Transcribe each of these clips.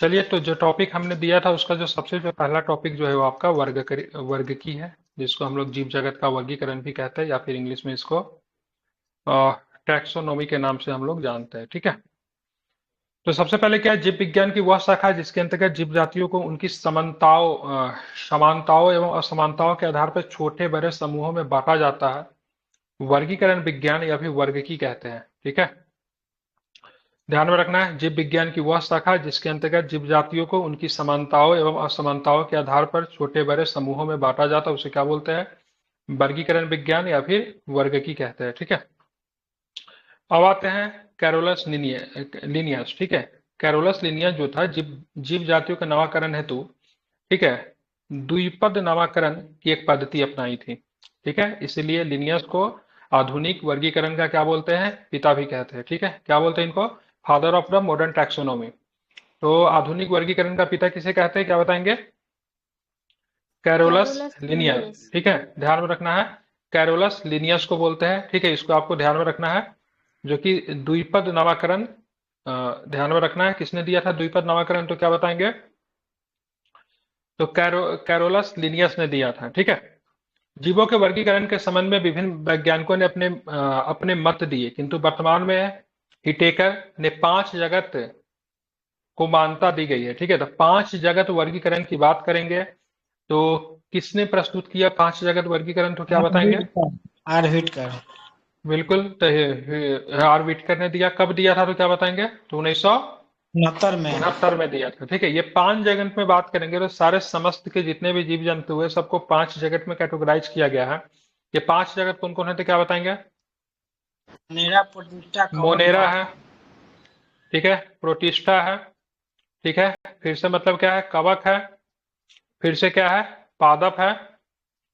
चलिए, तो जो टॉपिक हमने दिया था उसका जो सबसे जो पहला टॉपिक जो है वो आपका वर्ग की है, जिसको हम लोग जीव जगत का वर्गीकरण भी कहते हैं, या फिर इंग्लिश में इसको टैक्सोनॉमी के नाम से हम लोग जानते हैं। ठीक है। तो सबसे पहले क्या है, जीव विज्ञान की वह शाखा है जिसके अंतर्गत जीव जातियों को उनकी समानताओं एवं असमानताओं के आधार पर छोटे बड़े समूहों में बांटा जाता है। वर्गीकरण विज्ञान या फिर वर्गीकी कहते हैं। ठीक है। ध्यान में रखना है, जीव विज्ञान की वह शाखा जिसके अंतर्गत जीव जातियों को उनकी समानताओं एवं असमानताओं के आधार पर छोटे बड़े समूहों में बांटा जाता है, उसे क्या बोलते हैं? वर्गीकरण विज्ञान या फिर वर्गीकी कहते हैं। ठीक है। अब आते हैं कैरोलस लिनियस। ठीक है। कैरोलस लिनियस जो था जीव जीव जातियों के नामकरण हेतु, ठीक है, द्विपद नामकरण की एक पद्धति अपनाई थी। ठीक है। इसीलिए लिनियस को आधुनिक वर्गीकरण का क्या बोलते हैं? पिता भी कहते हैं। ठीक है। क्या बोलते हैं इनको? Father of the modern taxonomy. तो आधुनिक वर्गीकरण का पिता किसे कहते हैं, क्या बताएंगे? Carolus Carolus Linnaeus. लिनियस। ठीक है, ध्यान में रखना है, कैरोलस लिनियस को बोलते हैं। ठीक है, इसको आपको ध्यान में रखना है, जो कि द्विपद नामकरण ध्यान में रखना है। किसने दिया था द्विपद नामकरण, तो क्या बताएंगे? तो कैरोलस लिनियस ने दिया था। ठीक है। जीवों के वर्गीकरण के संबंध में विभिन्न वैज्ञानिकों ने अपने मत दिए, किंतु वर्तमान में हिटेकर ने 5 जगत को मान्यता दी गई है। ठीक है। तो 5 जगत वर्गीकरण की बात करेंगे, तो किसने प्रस्तुत किया 5 जगत वर्गीकरण, तो क्या बताएंगे? आर्विटकर। बिल्कुल, तो आर विटकर ने दिया। कब दिया था, तो क्या बताएंगे? तो 69 में। 1969 में दिया था। ठीक है। ये 5 जगत में बात करेंगे तो सारे समस्त के जितने भी जीव जंतु हुए सबको 5 जगत में कैटेगराइज किया गया है। ये 5 जगत कौन कौन है, तो क्या बताएंगे? मोनेरा, प्रोटिस्टा, कवक, मोनेरा है। पादप। ठीक है। प्रोटिस्टा है। ठीक है। फिर से मतलब क्या है? कवक है। फिर से क्या है? पादप है।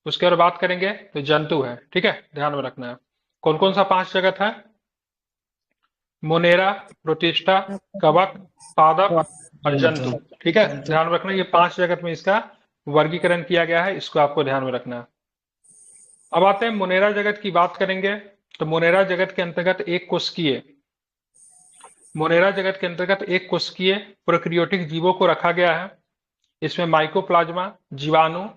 उसके बाद बात करेंगे तो जंतु है। ठीक है, ध्यान में रखना है। कौन कौन सा 5 जगत है? मोनेरा, प्रोटिस्टा, कवक, पादप और जंतु। ठीक है, ध्यान में रखना, ये 5 जगत में इसका वर्गीकरण किया गया है, इसको आपको ध्यान में रखना है। अब आते हैं मोनेरा जगत की बात करेंगे, तो मोनेरा जगत के अंतर्गत एक कोशिकीय मोनेरा जगत के अंतर्गत एक कोशिकीय प्रोकैरियोटिक जीवों को रखा गया है। इसमें माइकोप्लाज्मा, जीवाणु,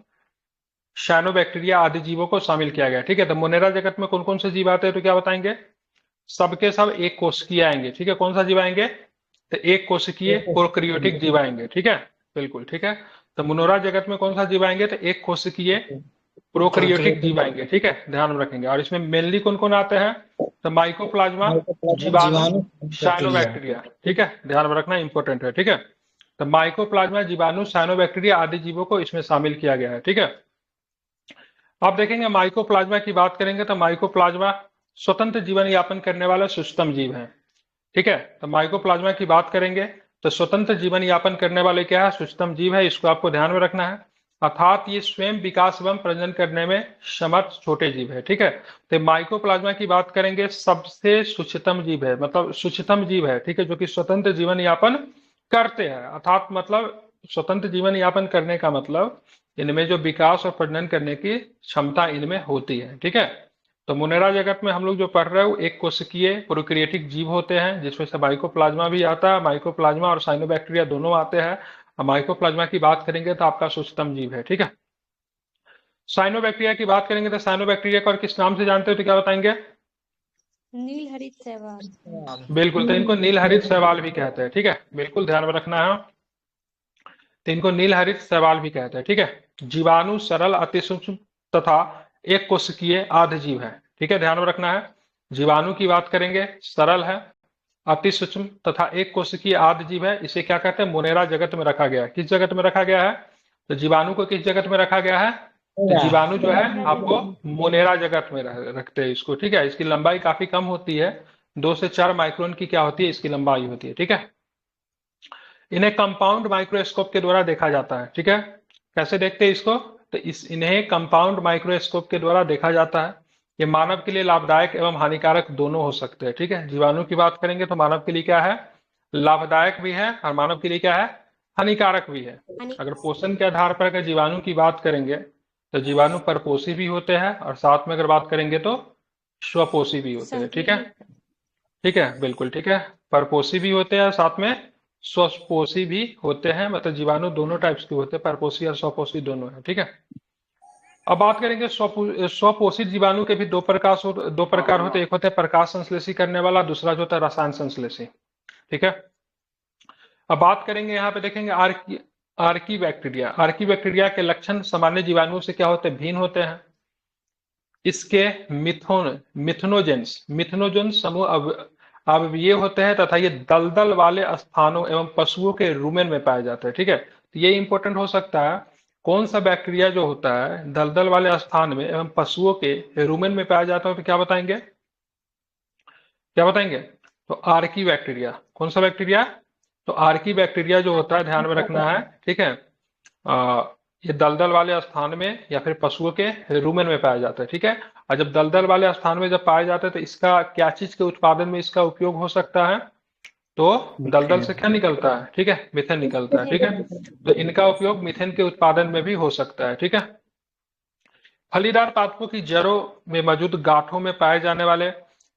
साइनोबैक्टीरिया आदि जीवों को शामिल किया गया है। ठीक है। तो मोनेरा जगत में कौन कौन से जीव आते हैं, तो क्या बताएंगे? सबके सब एक कोशिकीय आएंगे। ठीक है। कौन सा जीव आएंगे? तो एक कोशिकीय प्रोकैरियोटिक जीव आएंगे। ठीक है, बिल्कुल ठीक है। तो मोनेरा जगत में कौन सा जीव आएंगे? तो एक कोशिकीय प्रोकैरियोटिक जीव आएंगे। ठीक है, ध्यान में रखेंगे। और इसमें मेनली कौन कौन आते हैं? तो माइकोप्लाज्मा, जीवाणु, जीवाणु, बैक्टीरिया। साइनोबैक्टीरिया। ठीक है, ध्यान में रखना, इंपॉर्टेंट है। ठीक है। तो माइकोप्लाज्मा, जीवाणु, साइनोबैक्टीरिया आदि जीवों को इसमें शामिल किया गया है। ठीक है। अब देखेंगे माइकोप्लाज्मा की बात करेंगे, तो माइकोप्लाज्मा स्वतंत्र जीवन यापन करने वाला सूक्ष्म जीव है। ठीक है। तो माइकोप्लाज्मा की बात करेंगे तो स्वतंत्र जीवन यापन करने वाले क्या है? सूक्ष्म जीव है, इसको आपको ध्यान में रखना है। अर्थात ये स्वयं विकास एवं प्रजनन करने में समर्थ छोटे जीव है। ठीक है। तो माइकोप्लाज्मा की बात करेंगे, सबसे सूक्ष्मतम जीव है, मतलब सूक्ष्मतम जीव है। ठीक है, जो कि स्वतंत्र जीवन यापन करते हैं। अर्थात मतलब स्वतंत्र जीवन यापन करने का मतलब इनमें जो विकास और प्रजनन करने की क्षमता इनमें होती है। ठीक है। तो मोनेरा जगत में हम लोग जो पढ़ रहे हो एक कोशिकीय प्रोकैरियोटिक जीव होते हैं, जिसमें से माइकोप्लाज्मा भी आता है। माइकोप्लाज्मा और साइनोबैक्टीरिया दोनों आते हैं। और माइकोप्लाज्मा की बात करेंगे तो आपका सूक्ष्मतम जीव है। ठीक है। साइनोबैक्टीरिया की बात करेंगे तो साइनोबैक्टीरिया को और किस नाम से जानते हो, तो क्या बताएंगे? नील हरित शैवाल। बिल्कुल, तो इनको नील हरित शैवाल भी कहते हैं। ठीक है, बिल्कुल ध्यान में रखना है, तो इनको नील हरित शैवाल भी कहते हैं। ठीक है। जीवाणु सरल अति सूक्ष्म तथा एक कोशिकीय आध जीव है। ठीक है, ध्यान में रखना है। जीवाणु की बात करेंगे, सरल है, अति सूक्ष्म तथा एक कोशिकीय आध जीव है। इसे क्या कहते हैं? मोनेरा जगत में रखा गया है। किस जगत में रखा गया है? तो जीवाणु को किस जगत में रखा गया है? तो जीवाणु जो है मोनेरा आपको जगत। मोनेरा जगत में रखते हैं इसको। ठीक है। इसकी लंबाई काफी कम होती है, 2 से 4 माइक्रोन की क्या होती है? इसकी लंबाई होती है। ठीक है। इन्हें कंपाउंड माइक्रोस्कोप के द्वारा देखा जाता है। ठीक है। कैसे देखते हैं इसको? तो इन्हें कंपाउंड माइक्रोस्कोप के द्वारा देखा जाता है। ये मानव के लिए लाभदायक एवं हानिकारक दोनों हो सकते हैं। ठीक है। जीवाणु की बात करेंगे तो मानव के लिए क्या है? लाभदायक भी है, और मानव के लिए क्या है? हानिकारक भी है। अगर पोषण के आधार पर अगर जीवाणु की बात करेंगे तो जीवाणु परपोषी भी होते हैं, और साथ में अगर बात करेंगे तो स्वपोषी भी होते हैं। ठीक है। संकरी। ठीक है, बिल्कुल ठीक है। परपोषी भी होते हैं, साथ में स्वपोषी भी होते हैं, मतलब जीवाणु दोनों टाइप्स के होते हैं, परपोषी और स्वपोषी दोनों है, ठीक है। अब बात करेंगे स्वपोषित जीवाणु के भी दो प्रकार होते हैं। एक होते हैं प्रकाश संश्लेषी करने वाला, दूसरा जो होता है रसायन संश्लेषी, ठीक है। अब बात करेंगे यहाँ पे देखेंगे आर्की बैक्टीरिया। आर्की बैक्टीरिया के लक्षण सामान्य जीवाणुओं से क्या होते हैं, भिन्न होते हैं। इसके मिथनोजन समूह अवयवीय होते हैं तथा ये दलदल वाले स्थानों एवं पशुओं के रुमेन में पाए जाते हैं, ठीक है। तो ये इंपॉर्टेंट हो सकता है, कौन सा बैक्टीरिया जो होता है दलदल वाले स्थान में एवं पशुओं के रुमेन में पाया जाता है, तो क्या बताएंगे, क्या बताएंगे? तो आर्की बैक्टीरिया। कौन सा बैक्टीरिया? तो आर्की बैक्टीरिया जो होता है, ध्यान में रखना है, ठीक है। ये दलदल वाले स्थान में या फिर पशुओं के रुमेन में पाया जाता है, ठीक है। और जब दलदल वाले स्थान में जब पाए जाते हैं तो इसका क्या चीज के उत्पादन में इसका उपयोग हो सकता है, तो दलदल से क्या निकलता है, ठीक है, मीथेन निकलता है, ठीक है। तो इनका उपयोग मीथेन के उत्पादन में भी हो सकता है, ठीक है। फलीदार पादपों की जड़ों में मौजूद गांठों में पाए जाने वाले,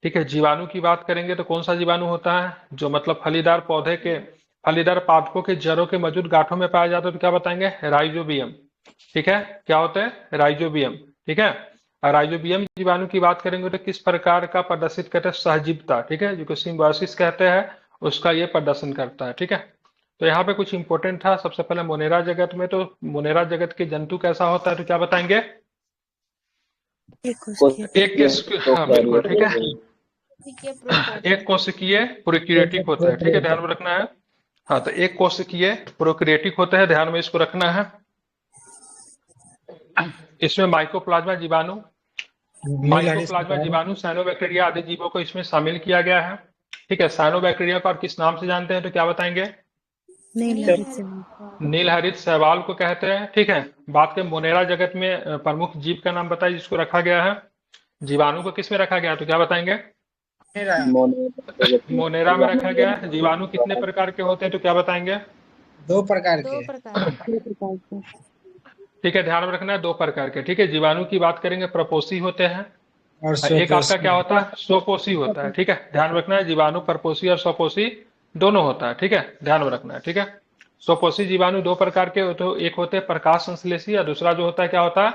ठीक है, जीवाणु की बात करेंगे तो कौन सा जीवाणु होता है जो मतलब फलीदार पौधे के फलीदार पादपों के जड़ों के मौजूद गांठों में पाया जाता है, तो क्या बताएंगे, राइजोबियम, ठीक है। क्या होता है, राइजोबियम, ठीक है। और राइजोबियम जीवाणु की बात करेंगे तो किस प्रकार का प्रदर्शित करते हैं, सहजीवता, ठीक है, जो सिम्बायोसिस कहते हैं उसका ये प्रदर्शन करता है, ठीक है। तो यहाँ पे कुछ इंपॉर्टेंट था। सबसे पहले मोनेरा जगत में, तो मोनेरा जगत के जंतु कैसा होता है, तो क्या बताएंगे, हाँ बिल्कुल, ठीक है, एक कोशिकीय प्रोकैरियोटिक होता है, ठीक है, ध्यान में रखना है। हाँ, तो एक कोशिकीय प्रोकैरियोटिक होता है, ध्यान में इसको रखना है। इसमें माइकोप्लाज्मा जीवाणु साइनोबैक्टीरिया आदि जीवों को इसमें शामिल किया गया है, ठीक है। साइनोबैक्टीरिया को आप किस नाम से जानते हैं, तो क्या बताएंगे, नीलहरित शैवाल को कहते हैं, ठीक है। बात के मोनेरा जगत में प्रमुख जीव का नाम बताइए जिसको रखा गया है, जीवाणु को किस में रखा गया, तो क्या बताएंगे, मोनेरा में रखा गया है। जीवाणु कितने प्रकार के होते हैं, तो क्या बताएंगे, दो प्रकार दो के। प्रकार ठीक है, ध्यान में रखना है, दो प्रकार के, ठीक है। जीवाणु की बात करेंगे प्रपोषी होते हैं, और एक आपका क्या होता है, स्वपोषी होता है, ठीक है। ध्यान रखना है, जीवाणु परपोषी और स्वपोषी दोनों होता है, ठीक है, ध्यान में रखना है, ठीक है। स्वपोषी जीवाणु दो प्रकार के होते हैं, एक होते हैं प्रकाश संश्लेषी और दूसरा जो होता है क्या होता है,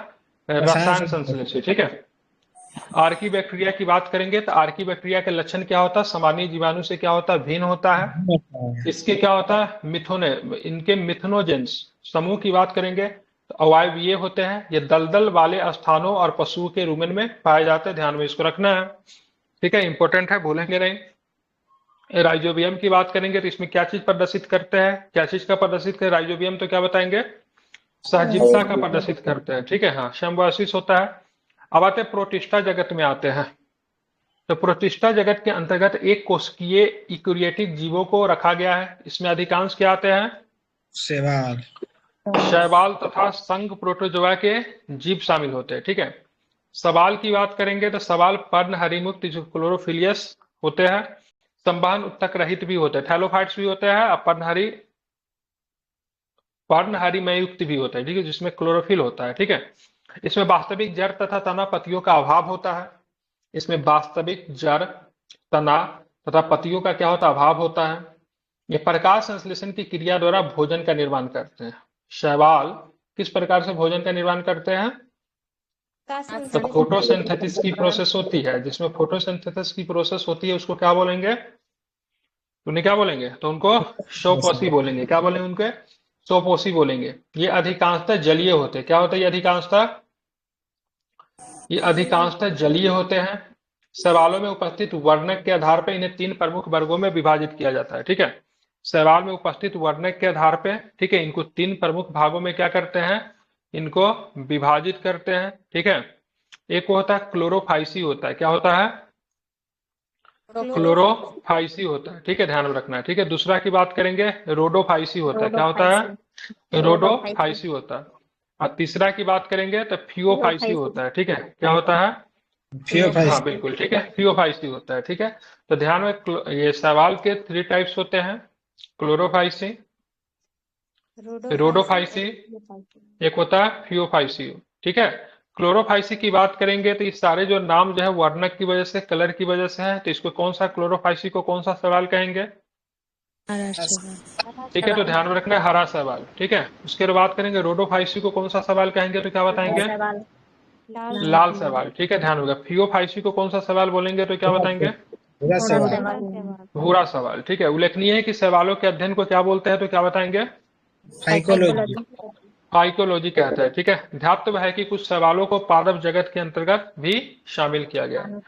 रसायन संश्लेषी, ठीक है। आर्की बैक्टीरिया की बात करेंगे तो आर्की बैक्टीरिया के लक्षण क्या होता है, सामान्य जीवाणु से क्या होता है, भिन्न होता है। इसके क्या होता है, इनके मिथनोजेंस समूह की बात करेंगे तो अवायवीय होते हैं। ये दलदल वाले स्थानों और पशुओं के रुमेन में पाए जाते हैं, ध्यान में इसको रखना है, ठीक है, इंपॉर्टेंट है, भूलेंगे नहीं। राइजोबियम की बात करेंगे तो इसमें क्या चीज प्रदर्शित करते हैं, क्या चीज का प्रदर्शित करते हैं राइजोबियम, तो क्या बताएंगे, सहजीवता का प्रदर्शित करते हैं, ठीक है, हाँ, सिम्बायोसिस होता है। अब आते हैं प्रोटिस्टा जगत में आते हैं। तो प्रोटिस्टा जगत के अंतर्गत एक कोशिकीय यूकेरियोटिक जीवों को रखा गया है। इसमें अधिकांश क्या आते हैं, शैवाल, शैवाल तथा संघ प्रोटोजोआ के जीव शामिल होते हैं, ठीक है। सवाल की बात करेंगे तो सवाल पर्णहरिमुक्त जो क्लोरोफिलियस होते हैं, संवहन उत्तक रहित भी होते हैं, थैलोफाइट्स भी होते हैं, और पर्णहरिमय युक्त भी होता है, ठीक है, जिसमें क्लोरोफिल होता है, ठीक है। इसमें वास्तविक जड़ तथा तना पत्तियों का अभाव होता है। इसमें वास्तविक जड़ तना तथा पत्तियों का क्या होता है, अभाव होता है। ये प्रकाश संश्लेषण की क्रिया द्वारा भोजन का निर्माण करते हैं। शैवाल किस प्रकार से भोजन का निर्माण करते हैं, तो फोटोसिंथेसिस की प्रोसेस होती है, जिसमें फोटोसिंथेसिस की प्रोसेस होती है उसको क्या बोलेंगे, उन्हें क्या बोलेंगे, तो उनको स्वपोषी बोलेंगे। क्या बोलेंगे, उनके स्वपोषी बोलेंगे। ये अधिकांशतः जलीय होते हैं। क्या होता है, ये अधिकांशतः जलीय होते हैं। शैवालों में उपस्थित वर्णक के आधार पर इन्हें तीन प्रमुख वर्गों में विभाजित किया जाता है, ठीक है। शैवाल में उपस्थित वर्णक के आधार पे, ठीक है, इनको तीन प्रमुख भागों में क्या करते हैं, इनको विभाजित करते हैं, ठीक है। एक होता है क्लोरोफाइसी होता है, क्या होता है, क्लोरोफाइसी होता है, ठीक है, ध्यान में रखना है, ठीक है। दूसरा की बात करेंगे रोडोफाइसी होता है, क्या होता है, रोडोफाइसी होता है। और तीसरा की बात करेंगे तो फियोफाइसी होता है, ठीक है, क्या होता है, हाँ बिल्कुल, ठीक है, फियोफाइसी होता है, ठीक है। तो ध्यान में ये शैवाल के 3 टाइप्स होते हैं, क्लोरोफाइसी, रोडोफाइसी, एक होता है फियोफाइसी, ठीक है। क्लोरोफाइसी की बात करेंगे तो ये सारे जो नाम जो है वर्णक की वजह से, कलर की वजह से है, तो इसको कौन सा क्लोरोफाइसी को कौन सा शैवाल कहेंगे, हरा ठीक है, तो ध्यान में रखना है हरा शैवाल। ठीक है, उसके बाद बात करेंगे रोडोफाइसी को कौन सा शैवाल कहेंगे, तो क्या बताएंगे? लाल लाल शैवाल। ठीक है, ध्यान होगा। फियोफाइसी को कौन सा शैवाल बोलेंगे, तो क्या बताएंगे? पूरा सवाल शैवाल भूरा शैवाल। ठीक है, उल्लेखनीय है कि शैवालों के अध्ययन को क्या बोलते हैं, तो क्या बताएंगे? साइकोलॉजी फाइकोलॉजी कहते हैं। ठीक है, ध्यातव्य है कि कुछ शैवालों को पादप जगत के अंतर्गत भी शामिल किया गया है।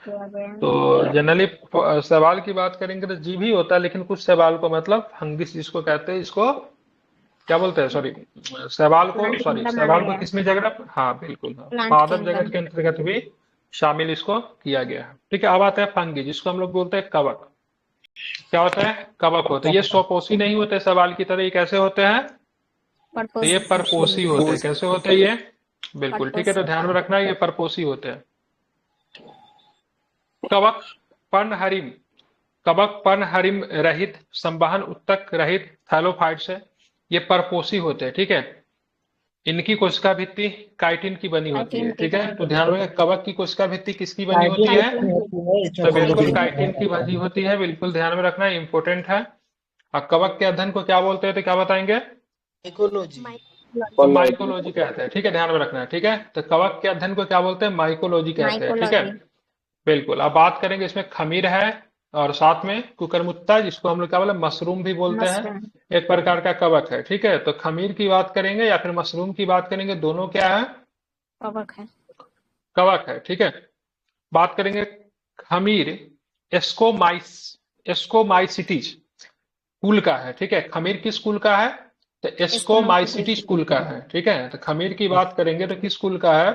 तो जनरली शैवाल की बात करेंगे तो जीव ही होता है, लेकिन कुछ शैवाल को मतलब फंगिस जिसको कहते हैं, इसको क्या बोलते हैं, सॉरी, शैवाल को किसमें जगत, हाँ बिल्कुल, हाँ, पादप जगत के अंतर्गत भी शामिल इसको किया गया है। ठीक है, अब आता है फंगी, जिसको हम लोग बोलते हैं कवक। क्या होता है? कवक होते हैं। ये स्वपोषी नहीं होते शैवाल की तरह, ये कैसे होते हैं? तो ये परपोषी होते हैं। कैसे होते हैं ये? बिल्कुल ठीक है, तो ध्यान में रखना है, ये परपोषी होते हैं। कवक पर्णहरिम, कवक पर्णहरिम रहित, संवहन उत्तक रहित थैलोफाइट्स है। ये परपोषी होते हैं। ठीक है, इनकी कोशिका भित्ति काइटिन की बनी होती है। ठीक है, तो ध्यान रखिए, कवक की कोशिका भित्ति किसकी बनी होती है? तो बिल्कुल काइटिन की बनी होती है। बिल्कुल ध्यान में रखना, इंपॉर्टेंट है। और कवक के अध्ययन को क्या बोलते हैं, तो क्या बताएंगे? साइकोलॉजी माइकोलॉजी कहते हैं। ठीक है, ध्यान में रखना है। ठीक है, तो कवक के अध्ययन को क्या बोलते हैं? माइकोलॉजी कहते हैं। ठीक है, बिल्कुल। अब बात करेंगे, इसमें खमीर है और साथ में कुकरमुत्ता, जिसको हम लोग क्या बोले, मशरूम भी बोलते हैं, एक प्रकार का कवक है। ठीक है, तो खमीर की बात करेंगे या फिर मशरूम की बात करेंगे, दोनों क्या है? कवक है। ठीक है, बात करेंगे खमीर एस्कोमाइस, एस्कोमाइसिटीज कुल का है। ठीक है, खमीर किस कुल का है? तो एस्कोमाइसिटीज कुल का है। ठीक है, तो खमीर की बात करेंगे तो किस कुल का है?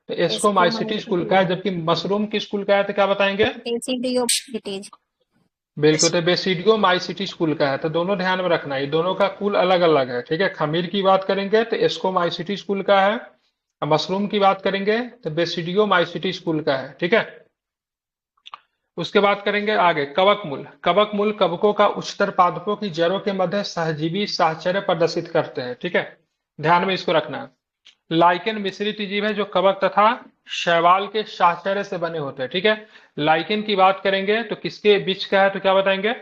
तो एस्कोमाइसिटीज कुल का है। जबकि मशरूम किस कुल का है, तो क्या बताएंगे? बिल्कुल, तो बेसिडियोमाइसिटीज कुल का है। तो दोनों ध्यान में रखना, ये दोनों का कुल अलग अलग है। ठीक है, खमीर की बात करेंगे तो एस्कोमाइसिटीज कुल का है, और मशरूम की बात करेंगे तो बेसिडियोमाइसिटीज कुल का है। ठीक है, उसके बाद करेंगे आगे कवक मूल। कवक मूल कवकों का उच्चतर पादपों की जड़ों के मध्य सहजीवी साहचर्य प्रदर्शित करते हैं। ठीक है, ध्यान में इसको रखना है। लाइकेन मिश्रित जीव है जो कवक तथा शैवाल के साहचर्य से बने होते हैं। ठीक है, लाइकेन की बात करेंगे तो किसके बीच का है, तो क्या बताएंगे?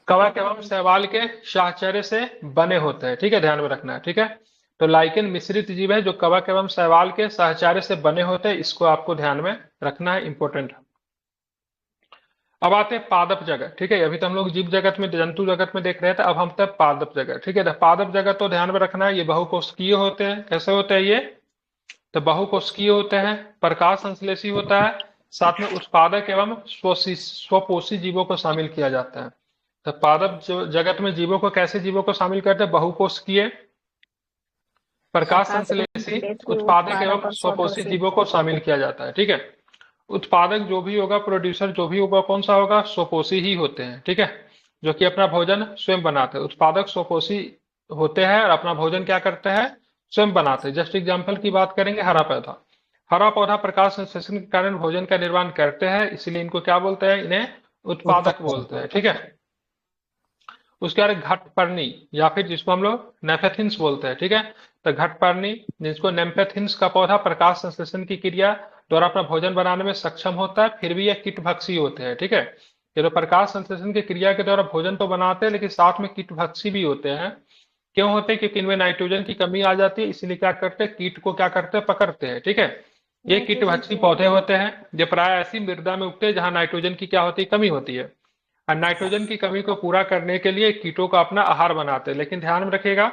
कवक एवं शैवाल के साहचर्य से बने होते हैं। ठीक है, ध्यान में रखना है। ठीक है, तो लाइकेन मिश्रित जीव है जो कवक एवं शैवाल के साहचर्य से बने होते हैं, इसको आपको ध्यान में रखना है, इंपॉर्टेंट है। अब आते हैं पादप जगत। ठीक है, अभी तो हम लोग जीव जगत में, जंतु जगत में देख रहे थे, अब हम तक पादप जगत। ठीक है, तो पादप जगत तो ध्यान में रखना है, ये बहुकोशिकीय होते हैं। कैसे होते हैं ये? तो बहुकोशिकीय होते हैं, प्रकाश संश्लेषी होता है, साथ में उत्पादक एवं स्वपोषी जीवों को शामिल किया जाता है। तो पादप जगत में जीवों को, कैसे जीवों को शामिल करते हैं? बहुकोशिकीय, प्रकाश संश्लेषी, उत्पादक एवं स्वपोषी जीवों को शामिल किया जाता है। ठीक है, उत्पादक जो भी होगा, प्रोड्यूसर जो भी होगा, कौन सा होगा? स्वपोषी ही होते हैं। ठीक है, जो कि अपना भोजन स्वयं बनाते हैं। उत्पादक स्वपोषी होते हैं और अपना भोजन क्या करते हैं? स्वयं बनाते हैं। जस्ट एग्जाम्पल की बात करेंगे, हरा पौधा। हरा पौधा प्रकाश संश्लेषण के कारण भोजन का निर्माण करते हैं, इसलिए इनको क्या बोलते हैं? इन्हें उत्पादक बोलते हैं। ठीक है, उसके बाद घटपर्णी, या फिर जिसको हम लोग नेफेथिन्स बोलते हैं। ठीक है, तो घटपर्णी, जिसको नेम्फेथिन्स का पौधा प्रकाश संश्लेषण की क्रिया द्वारा अपना भोजन बनाने में सक्षम होता है, फिर भी ये कीटभक्षी होते हैं। ठीक है, ये तो प्रकाश संश्लेषण की क्रिया के द्वारा भोजन तो बनाते हैं, लेकिन साथ में कीटभक्षी भी होते हैं। क्यों होते हैं? क्योंकि इनमें नाइट्रोजन की कमी आ जाती है, इसलिए क्या करते हैं? कीट को क्या करते हैं? पकड़ते हैं। ठीक है, ये कीटभक्षी पौधे होते हैं जो प्राय ऐसी मृदा में उगते हैं जहां नाइट्रोजन की क्या होती है? कमी होती है, और नाइट्रोजन की कमी को पूरा करने के लिए कीटों का अपना आहार बनाते हैं। लेकिन ध्यान में रखिएगा,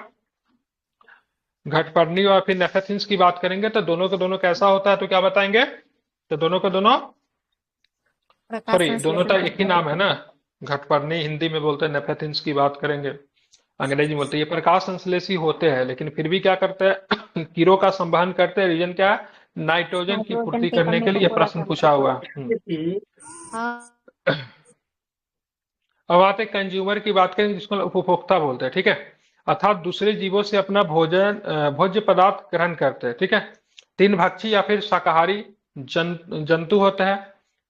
घटपर्णी और फिर नेफेथिन्स की बात करेंगे तो दोनों का दोनों कैसा होता है, तो क्या बताएंगे? तो दोनों का दोनों, सॉरी, दोनों तो एक ही नाम है ना। घटपर्णी हिंदी में बोलते हैं, नेफेथिन्स की बात करेंगे अंग्रेजी में बोलते हैं। ये प्रकाश संश्लेषी होते हैं, लेकिन फिर भी क्या करते हैं? कीड़ों का संवहन करते हैं। रीजन क्या है? नाइट्रोजन की पूर्ति करने के लिए प्रश्न पूछा हुआ है। अब आते हैं कंज्यूमर की बात करें, जिसको उपभोक्ता बोलते हैं। ठीक है, अर्थात दूसरे जीवों से अपना भोजन, भोज्य पदार्थ ग्रहण करते हैं। ठीक है, तीन भक्षी या फिर शाकाहारी जंतु होते हैं,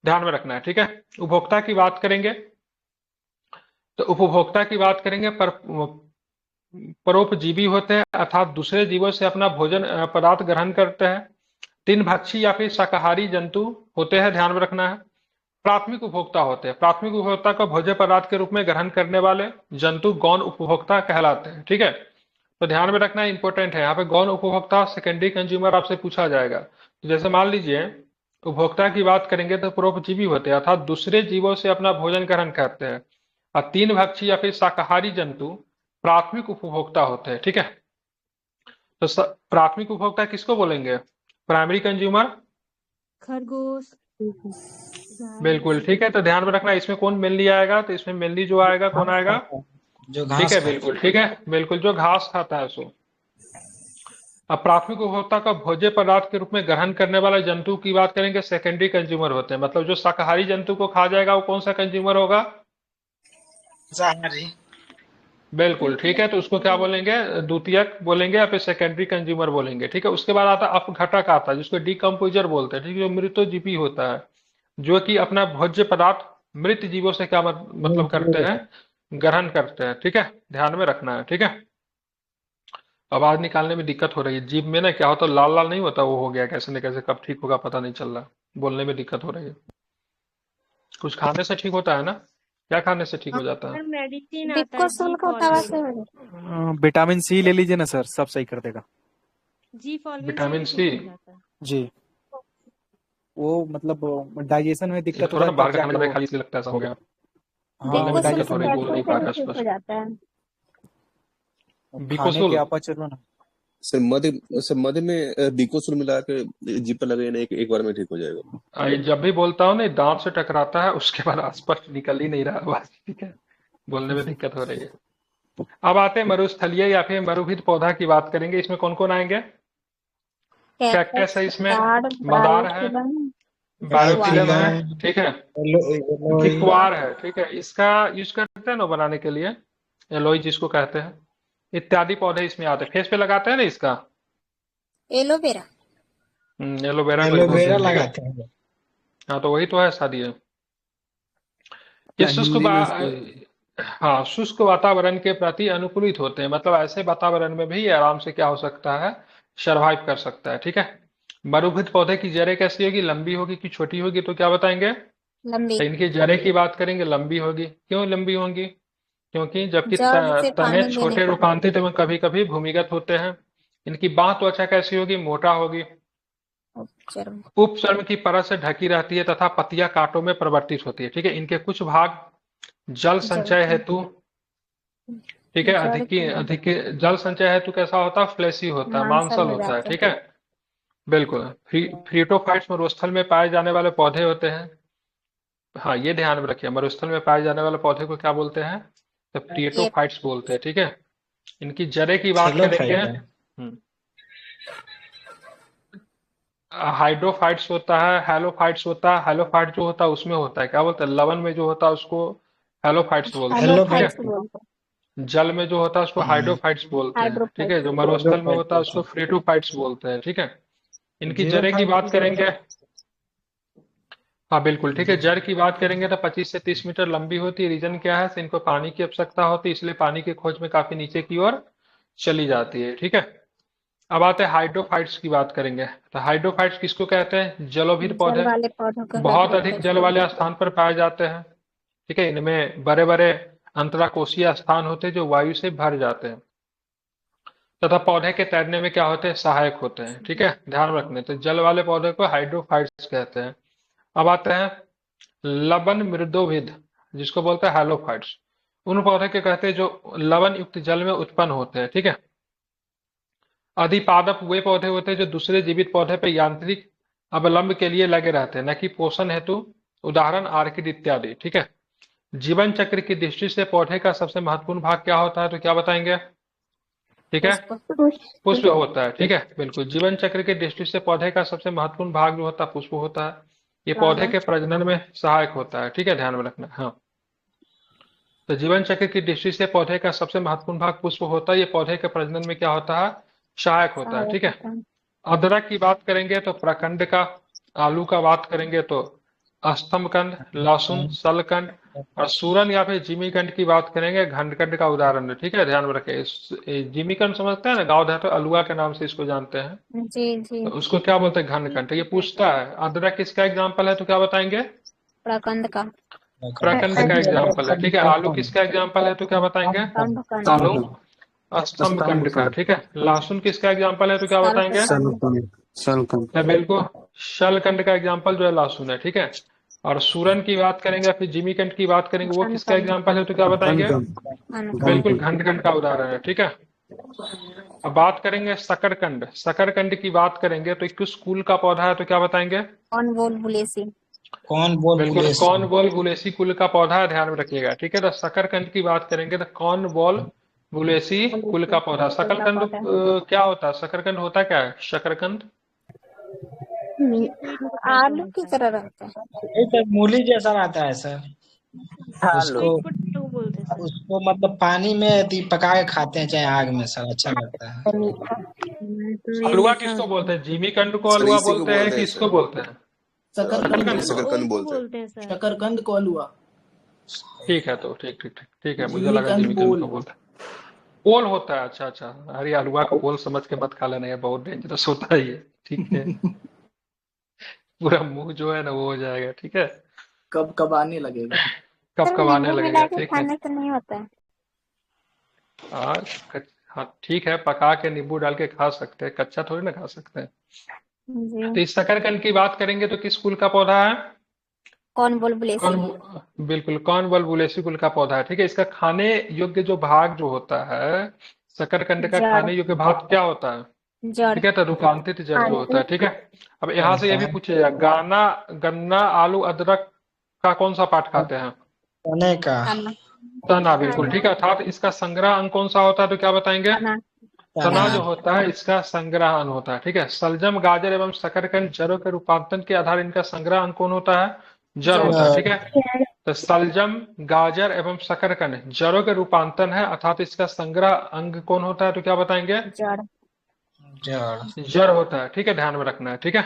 ध्यान में रखना है। ठीक है, उपभोक्ता की बात करेंगे तो उपभोक्ता की बात करेंगे परोपजीवी होते हैं, अर्थात दूसरे जीवों से अपना भोजन पदार्थ ग्रहण करते हैं। तीन भक्षी या फिर शाकाहारी जंतु होते हैं, ध्यान में रखना है। प्राथमिक उपभोक्ता होते हैं। प्राथमिक उपभोक्ता को भोज्य पदार्थ के रूप में ग्रहण करने वाले जंतु गौण उपभोक्ता कहलाते हैं। ठीक है, तो ध्यान में रखना इंपॉर्टेंट है। यहाँ पे गौण उपभोक्ता सेकेंडरी कंज्यूमर आपसे पूछा जाएगा। तो जैसे मान लीजिए उपभोक्ता की बात करेंगे तो परोपजीवी होते हैं, अर्थात दूसरे जीवों से अपना भोजन ग्रहण करते हैं। और तीन भक्षी या फिर शाकाहारी जंतु प्राथमिक उपभोक्ता होते हैं। ठीक है, तो प्राथमिक उपभोक्ता किसको बोलेंगे? Primary consumer. खरगोश, गाय, बिल्कुल ठीक है, तो ध्यान में रखना इसमें कौन मेनली आएगा, तो इसमें मेनली जो आएगा कौन घास आएगा? खाता है, जो ठीक घास है, खाता बिल्कुल ठीक है, बिल्कुल जो घास खाता है सो। अब प्राथमिक उपभोक्ता का भोज्य पदार्थ के रूप में ग्रहण करने वाला जंतु की बात करेंगे, सेकेंडरी कंज्यूमर होते हैं। मतलब जो शाकाहारी जंतु को खा जाएगा वो कौन सा कंज्यूमर होगा? है, शाकाहारी। बिल्कुल ठीक है, तो उसको क्या बोलेंगे? द्वितीयक बोलेंगे या फिर सेकेंडरी कंज्यूमर बोलेंगे। ठीक है, उसके बाद आता है अपघटक, आता है जिसको डिकम्पोजर बोलते हैं। ठीक है, जो मृतोजीवी होता है, जो कि अपना भोज्य पदार्थ मृत जीवों से क्या मतलब करते हैं? ग्रहण करते हैं। ठीक है, ध्यान में रखना है। ठीक है, आवाज निकालने में दिक्कत हो रही है, जीभ में ना क्या होता है, लाल लाल नहीं होता, वो हो गया कैसे न कैसे, कब ठीक होगा पता नहीं चल रहा, बोलने में दिक्कत हो रही है। कुछ खाने से ठीक होता है ना? क्या खाने से ठीक हो जाता है? सर मेडिसिन आता डिक्को है सुन जी को तवा से फॉलविन। हो जाए। विटामिन सी ले लीजिए ना सर, सब सही कर देगा। जी फॉलविन से विटामिन भी सी? ठीक हो जाता है। जी, वो मतलब डाइजेशन में ये दिक्कत थोड़ा होता ना है बाहर तब का खाना जाके ज्यादा वो। खा ली इसलिए लगता है ऐसा हो गया, हाँ, बोलने में डिक्को सुन दिक्कत से हो रही है, बोल कैल्शियम नहीं से पा भी रहा ठीक हो स्पष्ट। जाता है। खाने बिकोसुल? के अपच ना। सर मध्य में डिकोसुल मिला के जीप पर लगे ना, एक बार में ठीक हो जाएगा। ये जब भी बोलता हूँ ना दांत से टकराता है, उसके बाद स्पष्ट निकल ही नहीं रहा आवाज। ठीक है, बोलने में दिक्कत हो रही है। अब आते हैं मरुस्थलीय या फिर मरुभूत पौधा की बात करेंगे। इसमें कौन कौन आएंगे? कैक्टस है, इसमें ताड़, मदार है, बायोफिलम, बायोफिलम है, बायोफिलम, ठीक है, एलोई, किकवार है। ठीक है, इसका यूज करते हैं ना बनाने के लिए, एलोई जिसको कहते हैं, इत्यादि पौधे इसमें आते हैं। फेस पे लगाते हैं ना इसका, एलोवेरा। एलोवेरा कोई बोलते एलोवेरा हैं। ठीक है, लगाते हैं। हाँ तो वही तो है शादी है। ये शुष्क हिंदी में इसको हाँ, शुष्क वातावरण के प्रति अनुकूलित होते हैं। मतलब ऐसे वातावरण में भी ये आराम से क्या हो सकता है, सरवाइव कर सकता है। ठीक है, मरुभूत पौधे की जड़ें कैसी होगी, लंबी होगी कि छोटी होगी, तो क्या बताएंगे? लंबी। तो इनकी जड़ें की बात करेंगे, लंबी होगी। क्यों लंबी होंगी? क्योंकि जबकि जड़ से तने पानी लेने छोटे के लिए। रूपांतरित एवं कभी कभी भूमिगत होते हैं। इनकी बाह्य त्वचा कैसी होगी, मोटा होगी। उपचर्म। उपचर्म की परत से ढकी रहती है तथा पत्तियां कांटों में परिवर्तित होती है। ठीक है, इनके कुछ भाग जल संचय हेतु, ठीक है, जड़ अधिक के अधिक जल संचय हेतु कैसा होता है, फ्लैशी होता है, मांसल मांसल हो होता है। जाते ठीक है, बिल्कुल। फ्रीटोफाइट्स मरुस्थल में पाए जाने वाले पौधे होते हैं। हाँ, ये ध्यान में रखिए, मरुस्थल में पाए जाने वाले पौधे को क्या बोलते हैं? तो हैं। ये प्रियोटोफाइट्स बोलते हैं। ठीक है, इनकी जड़ें की बात करेंगे, थैलोफाइट है। हाइड्रोफाइट्स होता है, हेलोफाइट्स होता है। हेलोफाइट जो होता है उसमें होता है क्या बोलते हैं, लवण में जो होता है उसको हेलोफाइट्स बोलते हैं। ठीक है, हेलोफाइट। हाइड्रोफाइट्स बोलते हैं। जल में जो होता है उसको हाइड्रोफाइट्स बोलते हैं। ठीक है, हाइड्रोफाइट्स। जो मरुस्थल में हाइड्रोफाइट होता है बोलते उसको हैं। फ्रीटोफाइट्स बोलते हैं। ठीक है, इनकी जड़ें की जीरोफाइट बात भी बोलते करेंगे। हैं। हाँ बिल्कुल ठीक है, जड़ की बात करेंगे तो 25 से 30 मीटर लंबी होती है। रीजन क्या है, तो इनको पानी की आवश्यकता होती है, इसलिए पानी की खोज में काफी नीचे की ओर चली जाती है। ठीक है, अब आते हैं हाइड्रोफाइट्स की बात करेंगे। तो हाइड्रोफाइट्स किसको कहते हैं? जलोभिर जल पौधे, वाले पौधों को बहुत अधिक हाइड्रोफाइट्स जल बोलते वाले स्थान पर पाए जाते हैं। ठीक है, इनमें बड़े बड़े अंतराकोशीय स्थान होते हैं जो वायु से भर जाते हैं तथा पौधे के तैरने में क्या होते हैं, सहायक होते हैं। ठीक है, ध्यान रखने, तो जल वाले पौधे को हाइड्रोफाइट्स कहते हैं। अब आते हैं लवण मृदोभिद, जिसको बोलते हैं हैलोफाइट्स। उन पौधे के कहते हैं जो लवण युक्त जल में उत्पन्न होते हैं। ठीक है, अधिपादप वे पौधे होते हैं जो दूसरे जीवित पौधे पर यांत्रिक अवलंब के लिए लगे रहते हैं, न कि पोषण हेतु। उदाहरण आर्किड इत्यादि। ठीक है, जीवन चक्र की दृष्टि से पौधे का सबसे महत्वपूर्ण भाग क्या होता है, तो क्या बताएंगे? ठीक है, पुष्प। पुष्प होता है। ठीक है, बिल्कुल, जीवन चक्र की दृष्टि से पौधे का सबसे महत्वपूर्ण भाग जो होता है पुष्प होता है। ये पौधे के प्रजनन में सहायक होता है। ठीक है, ध्यान में रखना। हाँ, तो जीवन चक्र की दृष्टि से पौधे का सबसे महत्वपूर्ण भाग पुष्प होता है। ये पौधे के प्रजनन में क्या होता है, सहायक होता है। ठीक है, अदरक की बात करेंगे तो प्रखंड का, आलू का बात करेंगे तो स्तंभकंद, लहसुन सलकंद, और सूरन या फिर जिमीकंद की बात करेंगे घंडकंड का उदाहरण है। ठीक है, ध्यान में रखें। जिमीकंद समझते हैं ना, गाँव देहात में अलुआ के नाम से इसको जानते हैं, जी जी। तो उसको क्या बोलते हैं, घंडकंड। तो ये पूछता है अदरक किसका एग्जाम्पल है, तो क्या बताएंगे? प्रकंद का प्रकंद का एग्जाम्पल है, ठीक है। आलू किसका एग्जाम्पल है तो क्या बताएंगे? स्तंभ आलू कंद स्तंभ कंड का, ठीक है। लहसुन किसका एग्जाम्पल है तो क्या बताएंगे? सलकंद। बिल्कुल, शलकंड का एग्जाम्पल जो है लहसुन है, ठीक है। और सूरन की बात करेंगे या फिर जिमीकंड की बात करेंगे, वो किसका एग्जाम्पल है तो क्या बताएंगे? बिल्कुल, घंटकंड का उदाहरण है, ठीक है। अब बात करेंगे शकरकंद। शकरकंद की बात करेंगे तो किस कुल का पौधा है तो क्या बताएंगे? कौन बोल बुलेसी कौन बोल बिल्कुल, बुलेसी। कौन बॉल बुलेसी कुल का पौधा है, ध्यान में रखिएगा, ठीक है। तो शकरकंद की बात करेंगे तो कौन बॉल बुलेसी कुल का पौधा। शकरकंद क्या होता है? शकरकंद होता क्या है शकरकंद? ये स्वीट आलू पोटैटो की होता है। तरह रहता है। ये तो मूली जैसा रहता है सर। उसको स्वीट पोटैटो बोलते हैं सर। उसको मतलब पानी में यदि पका के खाते हैं चाहे आग में, सर अच्छा लगता है। मैं तो ये हलवा देखा किसको होता बोलते है। हैं? जिमीकंद को सर हलवा इसी को बोलते हैं बोलते कि हैं इसको सर, बोलते हैं? शकरकंद शकरकंद ओल को बोलते हैं। बोलते हैं सर। शकरकंद को हलवा। ठीक है, तो ठीक ठीक ठीक ठीक है, मुझे लगा जिमीकंद जिमीकंद बोल। को बोलते हैं। ओल होता है, अच्छा अच्छा। अरे हलवा को ओल समझ के मत खा लेना, ये बहुत डेंजरस होता है ये, ठीक है। पूरा मुंह जो है ना वो हो जाएगा, ठीक है। कब कब आने लगेगा। कब सर कब आने नींबू लगेगा, मिला के ठीक है। खाने से नहीं होता है। हाँ ठीक है, पका के नींबू डाल के खा सकते हैं, कच्चा थोड़ी ना खा सकते हैं। जी। तो इस शकरकंद की बात करेंगे तो किस कुल का पौधा है? कौन बोल कौन? बुलेसी बिल्कुल, कौन बल्बुलेसी कुल का पौधा है, ठीक है। इसका खाने योग्य जो भाग जो होता है, शकरकंद का जड़ खाने योग्य भाग क्या होता है? जड़ ठीक है, तो रूपांतरित जड़ जो होता है, ठीक है। अब यहाँ से ये भी है पूछेगा, गन्ना आलू अदरक का कौन सा पार्ट खाते हैं? चने का। तना तना, बिल्कुल खाना ठीक है। अर्थात इसका संग्रह अंग कौन सा होता है तो क्या बताएंगे? तना तना तना। जो होता है इसका संग्रह अंग होता है, ठीक है। सलजम, गाजर एवं शकरकंद जड़ों के रूपांतरण के आधार इनका संग्रह अंग कौन होता है? जड़ जड़ होता है, ठीक है। तो सलजम, गाजर एवं शकरकंद जड़ों के रूपांतरण है, अर्थात इसका संग्रह अंग कौन होता है तो क्या बताएंगे? जड़ जड़। जड़ होता है, ठीक है, ध्यान में रखना है, ठीक है।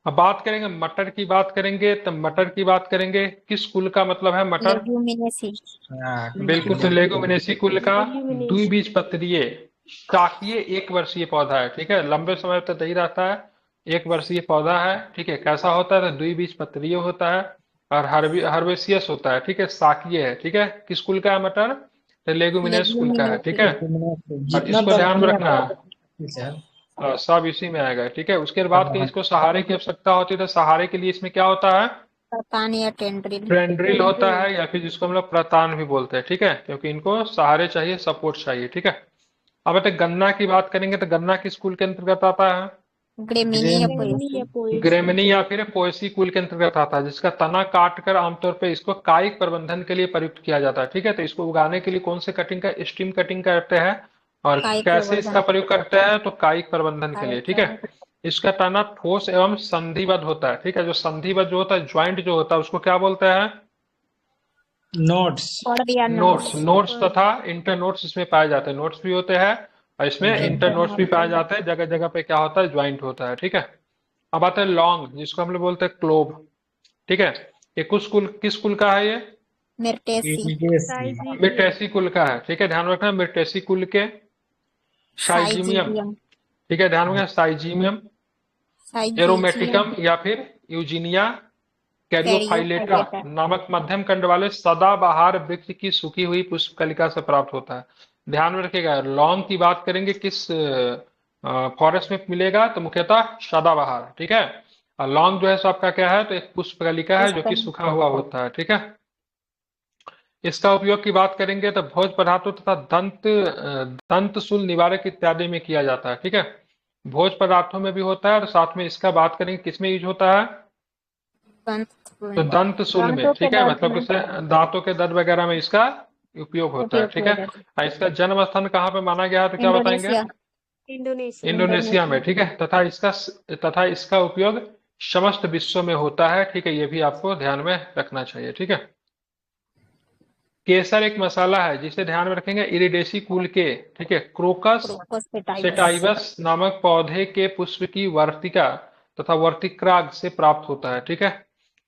अब बात करेंगे मटर की बात करेंगे, तो मटर की बात करेंगे किस कुल का मतलब है मटर? लेग्यूमिनेसी हाँ, बिल्कुल, तो लेगुमिनेसी कुल का लेग्यूमिनेसी। द्विबीजपत्रीय शाकीय एक वर्षीय पौधा है, ठीक है। लंबे समय तक नहीं रहता है, एक वर्षीय पौधा है, ठीक है। कैसा होता है? तो द्विबीजपत्रीय होता है और हर्बेसियस होता है, ठीक है, शाकीय है, ठीक है। किस कुल का है मटर? तो लेगुमिनेस कुल का है, ठीक है। और जितना इसको ध्यान में दलहनी रखना है, है सर। सब इसी में आएगा, ठीक है। उसके बाद कहीं इसको सहारे की आवश्यकता होती है, तो सहारे के लिए इसमें क्या होता है? प्रतान या टेंड्रिल ट्रेंड्रिल होता है, या फिर जिसको हम लोग प्रतान भी बोलते हैं, ठीक है, क्योंकि इनको सहारे चाहिए, सपोर्ट चाहिए, ठीक है। अब बताए गन्ना की बात करेंगे तो गन्ना किस कुल के अंतर्गत आता है? ग्रेमिनी या ग्रेमिनी या पोएसी पोएसी। ग्रेमिनी या फिर पोएसी कुल के अंतर्गत आता है, जिसका तना काटकर आमतौर पर इसको कायिक प्रबंधन के लिए प्रयुक्त किया जाता है, ठीक है। तो इसको उगाने के लिए कौन से कटिंग का स्टीम कटिंग करते हैं और कायिक कैसे इसका प्रवर्धन प्रयोग करते हैं? तो कायिक प्रबंधन के लिए, कायिक ठीक है। प्रवर्धन इसका तना ठोस एवं संधिबद्ध होता है, ठीक है। जो संधिबद्ध जो होता है, ज्वाइंट जो होता है, उसको क्या बोलते हैं? नोट्स। पड़ या नोट्स। नोट्स नोट्स तथा इंटर नोट्स इसमें पाए जाते हैं, नोट्स भी होते हैं और इसमें इंटर नोट्स भी पाए जाते हैं। जगह जगह पे क्या होता है? ज्वाइंट होता है, ठीक है। अब आते हैं लौंग, जिसको हम लोग बोलते हैं क्लोव, ठीक है। ये किस कुल का है? ये मिर्टेसी साइजीनियम। मिर्टेसी कुल का है, ठीक है, ध्यान रखना। मिर्टेसी कुल के साइजीमियम, साइजीबियम ठीक है, ध्यान रखना। साइजीमियम, साइजीजियम एरोमेटिकम या फिर यूजीनिया कैरियोफाइलेटा कैरियोफाइलेटा नामक मध्यम कंड वाले सदाबहार वृक्ष की सूखी हुई पुष्पकलिका से प्राप्त होता है। ध्यान में रखिएगा, लौंग की बात करेंगे किस फॉरेस्ट में मिलेगा? तो मुख्यतः सदाबहार, ठीक है। और लौंग जो है सो आपका क्या है? तो एक पुष्पकलिका है जो कि सूखा हुआ होता है, ठीक है। इसका उपयोग की बात करेंगे तो भोज पदार्थों तथा दंत शूल निवारक इत्यादि में किया जाता है, ठीक है। भोज पदार्थों में भी होता है और साथ में इसका बात करेंगे किसमें यूज होता है? तो दंत शूल में, ठीक है, मतलब किसे दांतों के दर्द वगैरह में इसका उपयोग होता है, ठीक है। और इसका जन्म स्थान कहाँ पे माना गया है तो क्या बताएंगे? Indonesia Indonesia. इंडोनेशिया में, ठीक है। तथा इसका उपयोग समस्त विश्व में होता है, ठीक है। ये भी आपको ध्यान में रखना चाहिए, ठीक है। केसर एक मसाला है जिसे ध्यान में रखेंगे इरिडेसी कुल के, ठीक है, क्रोकस सेटाइवस नामक पौधे के पुष्प की वर्तिका तथा वर्तिक्राग से प्राप्त होता है, ठीक है।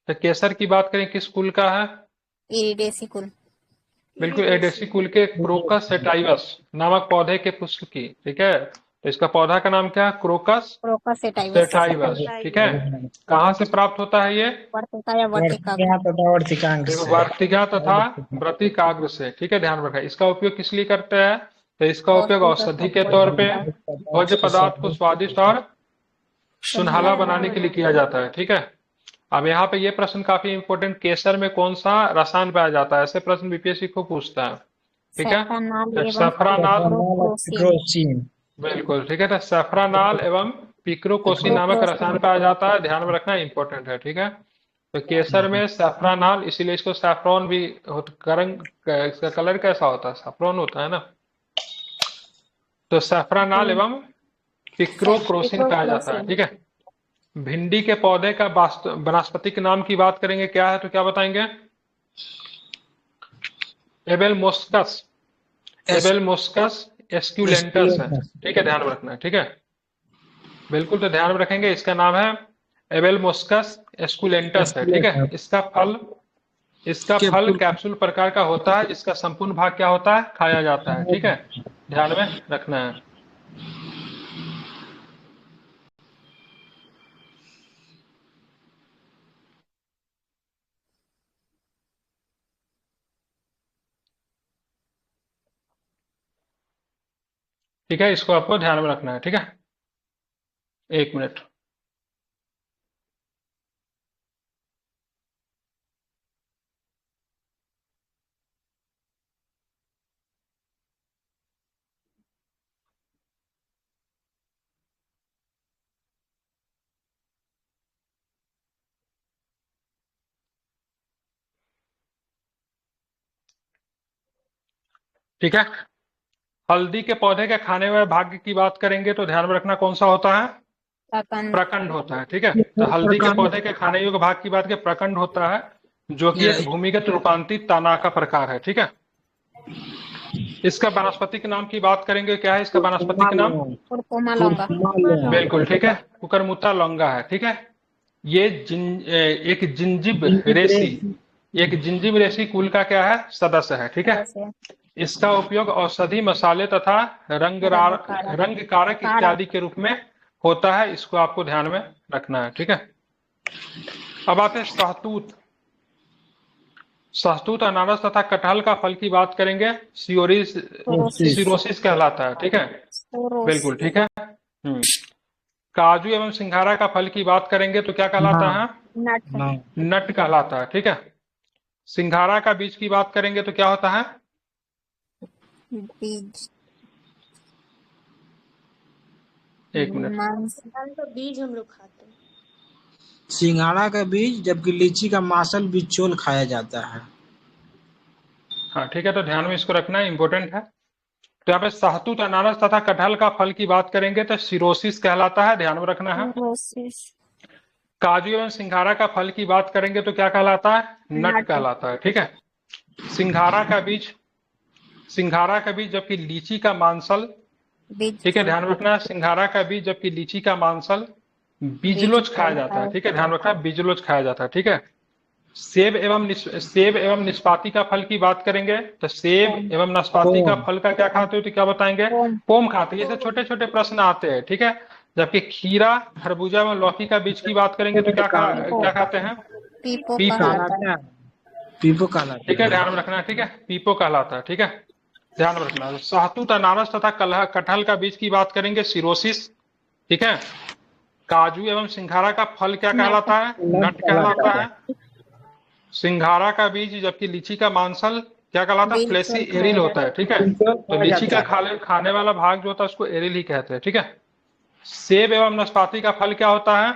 तो केसर की बात करें किस कुल का है? इरिडेसी कुल बिल्कुल, एडेसी कुल के क्रोकस सेटाइवस नामक पौधे के पुष्प की, ठीक है, तो इसका पौधा का नाम क्या है? क्रोकस क्रोकस सेटाइवस सेटाइवस, ठीक है। कहाँ से प्राप्त होता है ये? वर्तिका या वर्तिका वर्तिका तथा वर्तिकांग देखो, से। वर्तिका तथा वर्तिकाग्र से, ठीक है, ध्यान रखा। इसका उपयोग किस लिए करते हैं? तो इसका उपयोग औषधि के तौर पे, भोज्य पदार्थ को स्वादिष्ट और सुनहला बनाने के लिए किया जाता है, ठीक है। अब यहाँ पे ये प्रश्न काफी इंपॉर्टेंट, केसर में कौन सा रसायन पाया जाता है? ऐसे प्रश्न बीपीएससी को पूछता है, ठीक है। सैफरनाल तो एवं सैफरानाल, पिक्रोक्रोसीन। क्रोसीन। बिल्कुल ठीक है। तो सैफरानाल एवं पिक्रोकोसीन नामक रसायन पाया जाता है, ध्यान में रखना इंपॉर्टेंट है, ठीक है। तो केसर में सैफरानाल, इसीलिए इसको सैफरॉन भी इसका कलर कैसा होता है? सैफरॉन होता है ना। तो सैफरानाल एवं पिक्रोक्रोसीन पाया जाता है, ठीक है। भिंडी के पौधे का वनस्पतिक नाम की बात करेंगे, क्या है? तो क्या बताएंगे? एबेल मोस्कस, एबेल मोस्कस एस्क्यूलेंटस है, ठीक है, ध्यान में रखना है, ठीक है। बिल्कुल, तो ध्यान में रखेंगे, इसका नाम है एबेल मोस्कस एस्क्यूलेंटस है, ठीक है। इसका फल कैप्सूल प्रकार का होता है, इसका संपूर्ण भाग क्या होता है? खाया जाता है, ठीक है, ध्यान में रखना है। ठीक है, इसको आपको ध्यान में रखना है, ठीक है। एक मिनट। ठीक है, हल्दी के पौधे के खाने वाले भाग की बात करेंगे तो ध्यान में रखना कौन सा होता है? प्रकंद। प्रकंड होता है, ठीक है। तो हल्दी के पौधे के खाने योग्य भाग की बात के प्रकंड होता है, जो कि एक भूमिगत रूपांतरित तना का प्रकार है, ठीक है। इसका वनस्पतिक नाम की बात करेंगे, क्या है इसका वनस्पतिक नाम? कुरकुमा लौंगा। बिल्कुल ठीक है, कुकुरमुत्ता लौंगा है, ठीक है। ये एक जिंजिब रेसी कुल का क्या है? सदस्य है, ठीक है। इसका उपयोग औषधि, मसाले तथा रंग कारक इत्यादि के रूप में होता है, इसको आपको ध्यान में रखना है, ठीक है। अब आते हैं सहतूत। सहतूत अनानास तथा कटहल का फल की बात करेंगे, सिरोसिस कहलाता है, ठीक है, बिल्कुल ठीक है। काजू एवं सिंघाड़ा का फल की बात करेंगे तो क्या कहलाता है? नट कहलाता है, ठीक है। सिंघाड़ा का बीज की बात करेंगे तो क्या होता है? बीज। एक मिनट। बीज हम लोग खाते हैं। सिंघाड़ा का बीज, जबकि लीची का मासल बिचोल खाया जाता है। हाँ ठीक है, तो ध्यान में इसको रखना इंपॉर्टेंट है। तो यहाँ पे सहतूत अनानास तथा कटहल का फल की बात करेंगे तो सिरोसिस कहलाता है, ध्यान में रखना है। काजू एवं सिंघाड़ा का फल की बात करेंगे तो क्या कहलाता है? नट कहलाता है, ठीक है। सिंघाड़ा का बीज जबकि लीची का मांसल, ठीक है, ध्यान रखना। सिंघाड़ा का बीज जबकि लीची का मांसल बीजलोच खाया जाता है, ठीक है, ध्यान रखना, बीजलोच खाया जाता है, ठीक है। सेब एवं नाशपाती का फल की बात करेंगे तो सेब एवं नाशपाती का फल का क्या खाते हो तो क्या बताएंगे? पोम खाते हैं। ये छोटे छोटे प्रश्न आते हैं, ठीक है। जबकि खीरा, खरबूजा एवं लौकी का बीज की बात करेंगे तो क्या खाते हैं? पीपो, ठीक है, ध्यान में रखना, ठीक है, पीपो कहलाता है, ठीक है, ध्यान में रखना। सहतूत अनानास तथा कटहल का बीज की बात करेंगे, सिरोसिस, ठीक है। काजू एवं सिंघाड़ा का फल क्या कहलाता है? नट कहलाता है। सिंघाड़ा का बीज जबकि लीची का मांसल क्या कहलाता है? फ्लेसी एरिल होता है, ठीक है। तो लीची का खाने वाला भाग जो होता है उसको एरिल ही कहते हैं, ठीक है। सेब एवं नाशपाती का फल क्या होता है?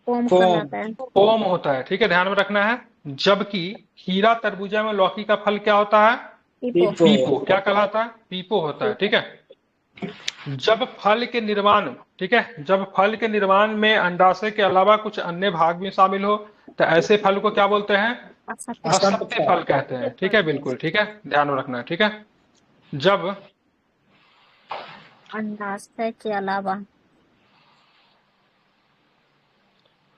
पोम होता है, ठीक है, ध्यान में रखना है। जबकि खीरा, तरबूजा में लौकी का फल क्या होता है? पीपो, क्या कहलाता है? पीपो होता है, ठीक है। जब फल के निर्माण, ठीक है, जब फल के निर्माण में अंडाशय के अलावा कुछ अन्य भाग भी शामिल हो तो ऐसे फल को क्या बोलते हैं? असत्य फल कहते हैं, ठीक है, बिल्कुल ठीक है, ध्यान में रखना है, ठीक है। जब अंडाशय के अलावा,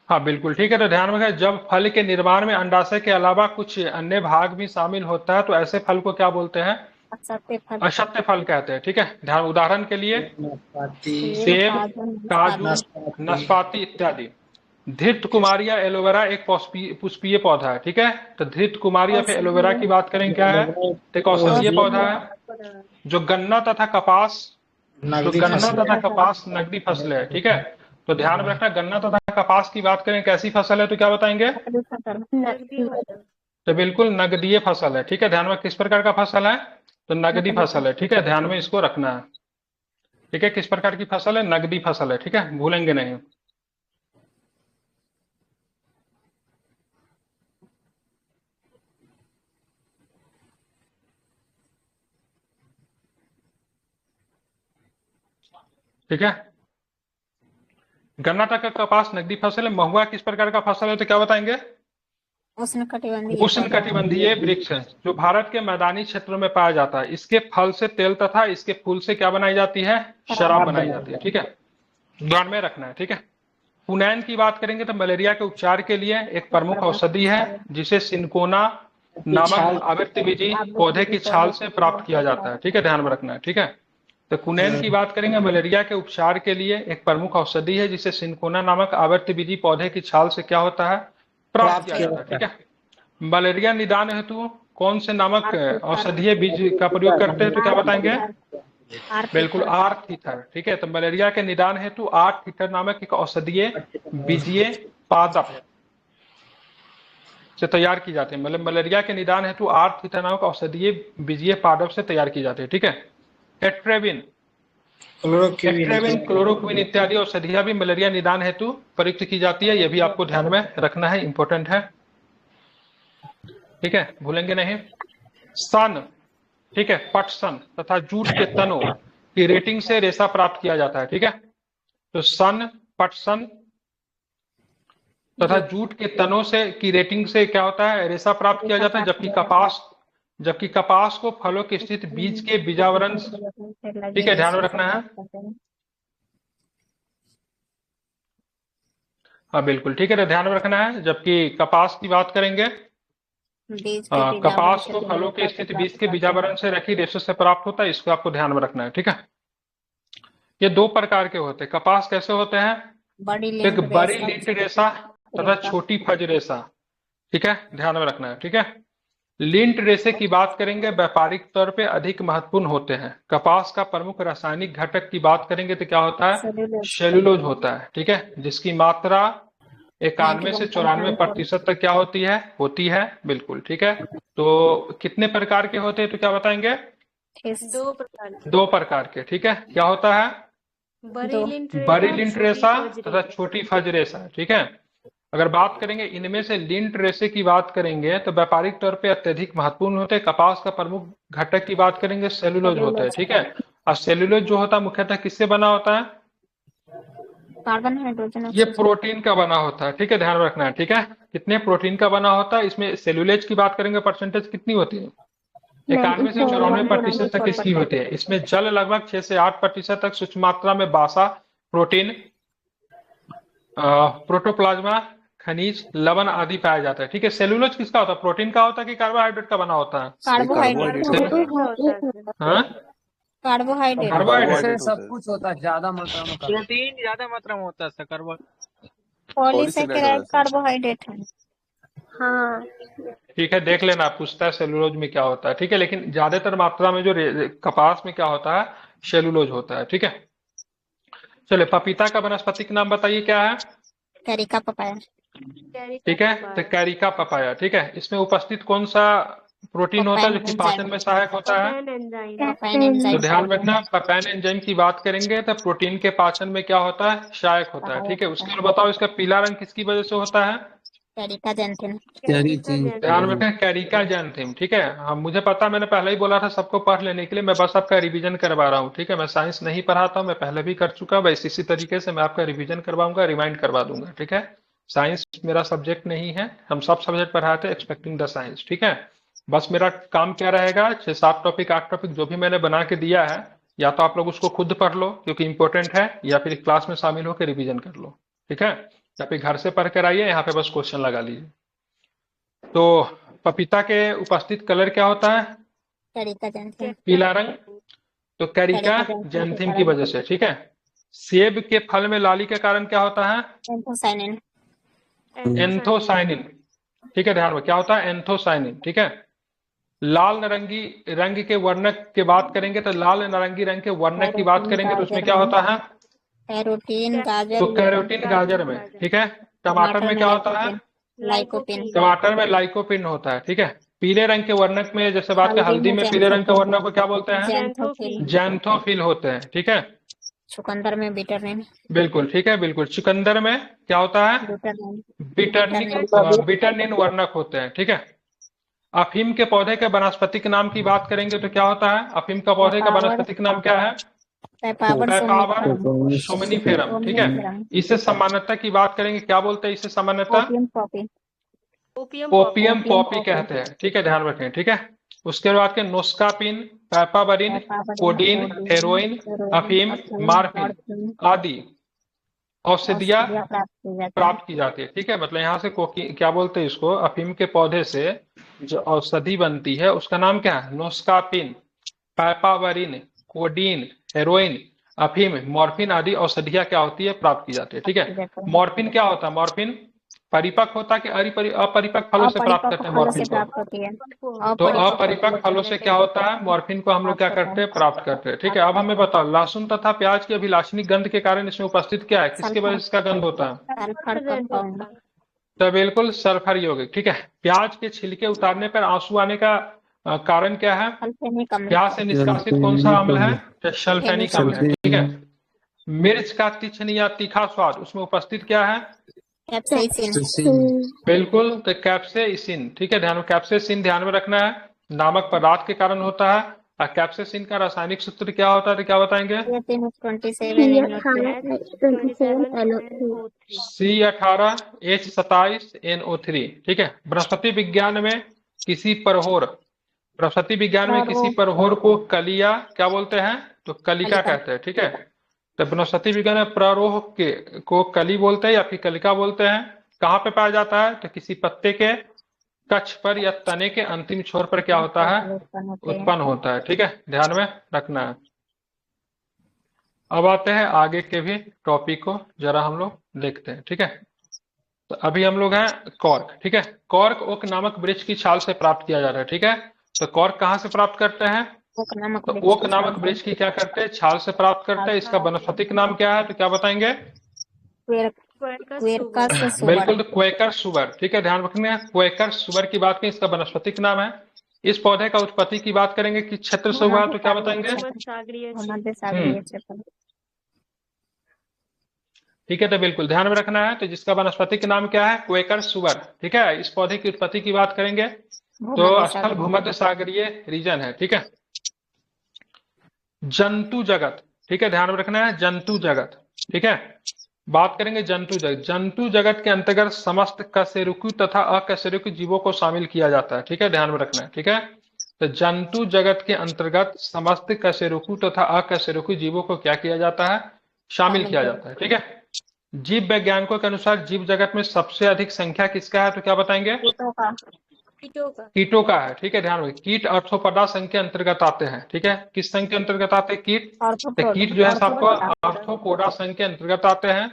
हाँ बिल्कुल ठीक है, तो ध्यान में रखें, जब फल के निर्माण में अंडाशय के अलावा कुछ अन्य भाग भी शामिल होता है तो ऐसे फल को क्या बोलते हैं? असत्य फल असत्य फल कहते हैं। ठीक है, ध्यान, उदाहरण के लिए नाशपाती, सेब, काजू काजू, नाशपाती इत्यादि। धृत कुमारी या एलोवेरा एक पुष्पीय पौधा है। ठीक है, तो धृत कुमारी या फिर एलोवेरा की बात करें क्या है, तो एक औषधीय पौधा है। जो गन्ना तथा कपास, नगदी फसल। नकदी फसल है। ठीक है, तो ध्यान में रखना, गन्ना तथा कपास की बात करें कैसी फसल है तो क्या बताएंगे, नकदी फसल नकदी फसल। तो बिल्कुल नगदीय फसल है। ठीक है, ध्यान में किस प्रकार का फसल है, तो नगदी फसल है। ठीक है, ध्यान में इसको रखना है। ठीक है, किस प्रकार की फसल है, नगदी फसल है। ठीक है, भूलेंगे नहीं। ठीक है, गन्ना तक का कपास नगदी फसल है। महुआ किस प्रकार का फसल है तो क्या बताएंगे, उष्णकटिबंधीय उष्णकटिबंधीय वृक्ष है जो भारत के मैदानी क्षेत्रों में पाया जाता है। इसके फल से तेल तथा इसके फूल से क्या बनाई जाती है, शराब बनाई जाती है। ठीक है, ध्यान में रखना है। ठीक है, पुनैन की बात करेंगे तो मलेरिया के उपचार के लिए एक प्रमुख औषधि है जिसे सिनकोना नामक आवृत्तिबीजी पौधे की छाल से प्राप्त किया जाता है। ठीक है, ध्यान में रखना है। ठीक है, तो कुनैन की बात करेंगे, मलेरिया के उपचार के लिए एक प्रमुख औषधि है जिसे सिनकोना नामक आवृत्तिबीजी पौधे की छाल से क्या होता है, प्राप्त किया जाता है। ठीक है, मलेरिया निदान हेतु कौन से नामक औषधीय बीज का प्रयोग करते हैं तो क्या बताएंगे, बिल्कुल आर्थीथर। ठीक है, तो मलेरिया के निदान हेतु आर्थीथर नामक एक औषधीय बीजीय पादप से तैयार की जाती है। मतलब मलेरिया के निदान हेतु आर्थीथर नामक औषधीय बीजीय पादप से तैयार की जाती है। ठीक है, एट्रेविन, क्लोरोक्विन इत्यादि औषधियां भी मलेरिया निदान हेतु प्रयुक्त की जाती है। यह भी आपको ध्यान में रखना है, इंपॉर्टेंट है। ठीक है, भूलेंगे नहीं। सन, ठीक है, पटसन तथा जूट के तनों की रेटिंग से रेशा प्राप्त किया जाता है। ठीक है, तो सन, पटसन तथा जूट के तनों से की रेटिंग से क्या होता है, रेशा प्राप्त किया जाता है। जबकि कपास को फलों के स्थित बीज के बीजावरण, ठीक है, ध्यान में रखना है। हाँ बिल्कुल, ठीक है, तो ध्यान में रखना है। जबकि कपास की बात करेंगे, कपास को फलों के स्थित बीज के बीजावरण से रखी रेशों से प्राप्त होता है। इसको आपको ध्यान में रखना है। ठीक है, ये दो प्रकार के होते हैं। कपास कैसे होते हैं, एक बड़ी लिंट रेशा तथा छोटी फज रेशा। ठीक है, ध्यान में रखना है। ठीक है, लिंट रेशे की बात करेंगे व्यापारिक तौर पे अधिक महत्वपूर्ण होते हैं। कपास का प्रमुख रासायनिक घटक की बात करेंगे तो क्या होता है, सेलुलोज होता है। ठीक है, जिसकी मात्रा 91 से 94% तक क्या होती है बिल्कुल। ठीक है, तो कितने प्रकार के होते हैं तो क्या बताएंगे, दो प्रकार के। ठीक है, क्या होता है, बड़ी लिंट रेशा तथा छोटी फज रेशा। ठीक है, अगर बात करेंगे इनमें से लिंट रेशे की बात करेंगे तो व्यापारिक तौर पे अत्यधिक महत्वपूर्ण होते हैं। कपास का प्रमुख घटक की बात करेंगे सेलुलोज होता है। ठीक है, और सेलुलोज जो होता है मुख्यतः किससे बना होता है, कार्बन, हाइड्रोजन, ये प्रोटीन का बना होता है। ठीक है, ध्यान रखना है। ठीक है, कितने प्रोटीन का बना होता है, इसमें सेलुलोज की बात करेंगे परसेंटेज कितनी होती है, 91 से 94% तक इसकी होती है। इसमें जल लगभग 6 से 8% तक सूक्ष्म मात्रा में बासा, प्रोटीन, प्रोटोप्लाज्मा, खनिज, लवण आदि पाया जाता है। ठीक है, सेलुलोज किसका होता है, प्रोटीन का होता है कि कार्बोहाइड्रेट का बना होता है, कार्बोहाइड्रेट सब कुछ होता है, ज्यादा मात्रा में प्रोटीन ज्यादा मात्रा में होता है सर, पॉलीसेकेराइड कार्बोहाइड्रेट है। हाँ, ठीक है, देख लेना, पूछता है सेलुलोज में क्या होता है। ठीक है, लेकिन ज्यादातर मात्रा में जो कपास में क्या होता है, सेलुलोज होता है। ठीक है, चलिए पपीता का वनस्पतिक नाम बताइए क्या है, कैरिका पपाया। ठीक है, तो कैरिका पपाया। ठीक है, इसमें उपस्थित कौन सा प्रोटीन होता है जो कि पाचन में सहायक होता है, तो ध्यान रखना, पपैन एंजाइम की बात करेंगे तो प्रोटीन के पाचन में क्या होता है, सहायक होता है। ठीक है, उसके बाद बताओ इसका पीला रंग किसकी वजह से होता है, कैरिका जैंथिम। ध्यान रखें, कैरिका जैंथिम। ठीक है, हाँ मुझे पता, मैंने पहले ही बोला था सबको पढ़ लेने के लिए, मैं बस आपका रिवीजन करवा रहा हूँ। ठीक है, मैं साइंस नहीं पढ़ाता हूँ, मैं पहले भी कर चुका, बस इसी तरीके से मैं आपका रिवीजन करवाऊंगा, रिमाइंड करवा दूंगा। ठीक है, साइंस मेरा सब्जेक्ट नहीं है, हम सब सब्जेक्ट पढ़ाते हैं एक्सपेक्टिंग द साइंस। ठीक है, बस मेरा काम क्या रहेगा, 6-7 टॉपिक 8 टॉपिक जो भी मैंने बना के दिया है, या तो आप लोग उसको खुद पढ़ लो क्योंकि इंपॉर्टेंट है, या फिर क्लास में शामिल होकर रिवीजन कर लो। ठीक है, या फिर घर से पढ़ कर आइए, यहाँ पे बस क्वेश्चन लगा लीजिए। तो पपीता के उपस्थित कलर क्या होता है, कैरिका जैंथिन। पीला रंग तो कैरिका कैरिका जैंथिन के जैंथिन की कारण वजह से, ठीक है। सेब के फल में लाली के कारण क्या होता है? एंथोसाइनिन। एंथोसाइनिन, ठीक है। ध्यान में क्या होता है? एंथोसाइनिन, ठीक है। लाल नारंगी रंग के वर्णक की बात करेंगे तो लाल नारंगी रंग के वर्णक की बात करेंगे तो उसमें क्या होता है? कैरोटीन गाजर तो कैरोटीन गाजर में, ठीक है। टमाटर में क्या होता है? लाइकोपिन। टमाटर में लाइकोपिन होता है, ठीक है। पीले रंग के वर्णक में जैसे बात करें, हल्दी में पीले रंग के वर्णक को क्या बोलते हैं? जैंथोफिल। जैंथोफिल होते हैं, ठीक है। चुकंदर में बिटरनिन। बिल्कुल ठीक है, बिल्कुल। चुकंदर में क्या होता है? बिटरनिन वर्णक होते हैं, ठीक है। अफीम के पौधे के वनस्पतिक नाम की बात करेंगे तो क्या होता है? अफीम का पौधे का वनस्पतिक नाम क्या है? पैपावर सोमनिफेरम, ठीक है। इसे सामान्यता की बात करेंगे, क्या बोलते हैं इसे सामान्यता? ओपियम पॉपी कहते हैं, ठीक है। ध्यान रखें, ठीक है। उसके बाद के नोस्कापिन, पैपावरिन, कोडीन, हेरोइन, अफीम, मार्फिन आदि औषधियां प्राप्त की जाती है, ठीक है। मतलब यहाँ से क्या बोलते हैं इसको? अफीम के पौधे से जो औषधि बनती है उसका नाम क्या है? नोस्कापिन, पैपावरिन, कोडीन, हेरोइन, अफीम, मॉर्फिन आदि औषधियां क्या होती है? प्राप्त की जाती है, ठीक है। मॉर्फिन क्या होता है? मॉर्फिन परिपक्व होता है कि अपरिपक्व फलों से प्राप्त करते हैं मॉर्फिन को? तो अपरिपक्व फलों से क्या होता है? मॉर्फिन को हम लोग क्या करते हैं? प्राप्त करते हैं, ठीक है। अब हमें बताओ, लहसुन तथा प्याज की अभिलाषणी गंध के कारण इसमें उपस्थित क्या है? किसके वजह से इसका गंध होता है? तो बिल्कुल सल्फर यौगिक, ठीक है। प्याज के छिलके उतारने पर आंसू आने का कारण क्या है? प्याज से निष्कासित कौन सा अम्ल है? तो सल्फेनिक अम्ल है, ठीक है। मिर्च का तीक्ष्ण या तीखा स्वाद उसमें उपस्थित क्या है? बिल्कुल, तो कैप्सेसिन, ठीक है। ध्यान में कैप्सेसिन ध्यान में रखना है, नामक पदार्थ के कारण होता है। और कैप्सेसिन का रासायनिक सूत्र क्या होता है तो क्या बताएंगे? C18H27NO3, ठीक है। वनस्पति विज्ञान में किसी परहोर को कलिया क्या बोलते हैं? तो कलिका कहते हैं, ठीक है। तो वनस्पति विज्ञान में प्ररोह को कली बोलते हैं या फिर कलिका बोलते हैं। कहाँ पे पाया जाता है? तो किसी पत्ते के कक्ष पर या तने के अंतिम छोर पर क्या होता है? उत्पन्न होता है, ठीक है। ध्यान में रखना है। अब आते हैं आगे के भी टॉपिक को जरा हम लोग देखते हैं, ठीक है। तो अभी हम लोग हैं कॉर्क, ठीक है। कॉर्क ओक नामक वृक्ष की छाल से प्राप्त किया जा रहा है, ठीक है। तो कॉर्क कहाँ से प्राप्त करते हैं? तो ओक नामक वृक्ष की क्या करते हैं? छाल से प्राप्त करते हैं। इसका वनस्पतिक नाम क्या है तो क्या बताएंगे? बिल्कुल, तो क्वेकर सुअर, ठीक है। ध्यान रखना है, क्वेकर सुअर की बात करें, इसका वनस्पतिक नाम है। इस पौधे का उत्पत्ति की बात करेंगे कि क्षेत्र से हुआ तो क्या बताएंगे? ठीक है, तो बिल्कुल ध्यान में रखना है। तो जिसका वनस्पतिक नाम क्या है? क्वेकर सुअर, ठीक है। इस पौधे की उत्पत्ति की बात करेंगे तो स्थल भूमध्य सागरीय रीजन है, ठीक है। जंतु जगत, ठीक है। ध्यान में रखना है, जंतु जगत, ठीक है। बात करेंगे जंतु जगत। जंतु जगत के अंतर्गत समस्त कशेरुकी तथा अकशेरुकी जीवों को शामिल किया जाता है, ठीक है। ध्यान में रखना है, ठीक है। तो जंतु जगत के अंतर्गत समस्त कशेरुकी तथा अकशेरुकी जीवों को क्या किया जाता है? शामिल किया जाता है, ठीक है। जीव वैज्ञानिकों के अनुसार जीव जगत में सबसे अधिक संख्या किसका है तो क्या बताएंगे? कीटों का है, ठीक है। ध्यान रखिए, कीट आर्थ्रोपोडा संघ के अंतर्गत आते हैं, ठीक है। किस संघ के अंतर्गत आते हैं? कीट। तो कीट जो है सबको आर्थ्रोपोडा संघ के अंतर्गत आते हैं।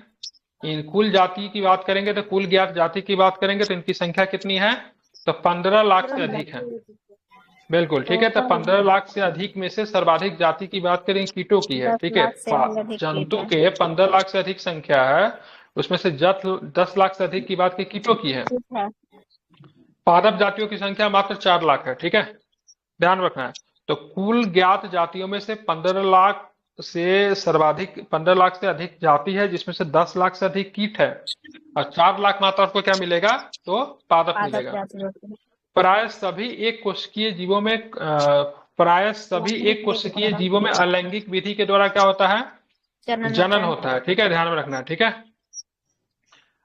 इन कुल जाति की बात करेंगे तो कुल ज्ञात जाति की बात करेंगे तो इनकी संख्या कितनी है? तो 15 लाख से अधिक है, बिल्कुल, ठीक है। तो 15 लाख से अधिक में से सर्वाधिक जाति की बात करें कीटों की है, ठीक है। जंतु के 15 लाख से अधिक संख्या है, उसमें से 10 लाख से अधिक की बात की कीटों की है। पादप जातियों की संख्या मात्र 4 लाख है, ठीक है। ध्यान रखना है। तो कुल ज्ञात जातियों में से 15 लाख से अधिक जाति है, जिसमें से 10 लाख से अधिक कीट है और 4 लाख मात्र आपको क्या मिलेगा? तो पादप मिलेगा। प्राय सभी एक कोशिकीय जीवों में अलैंगिक विधि के द्वारा क्या होता है? जनन होता है, ठीक है। ध्यान में रखना है, ठीक है।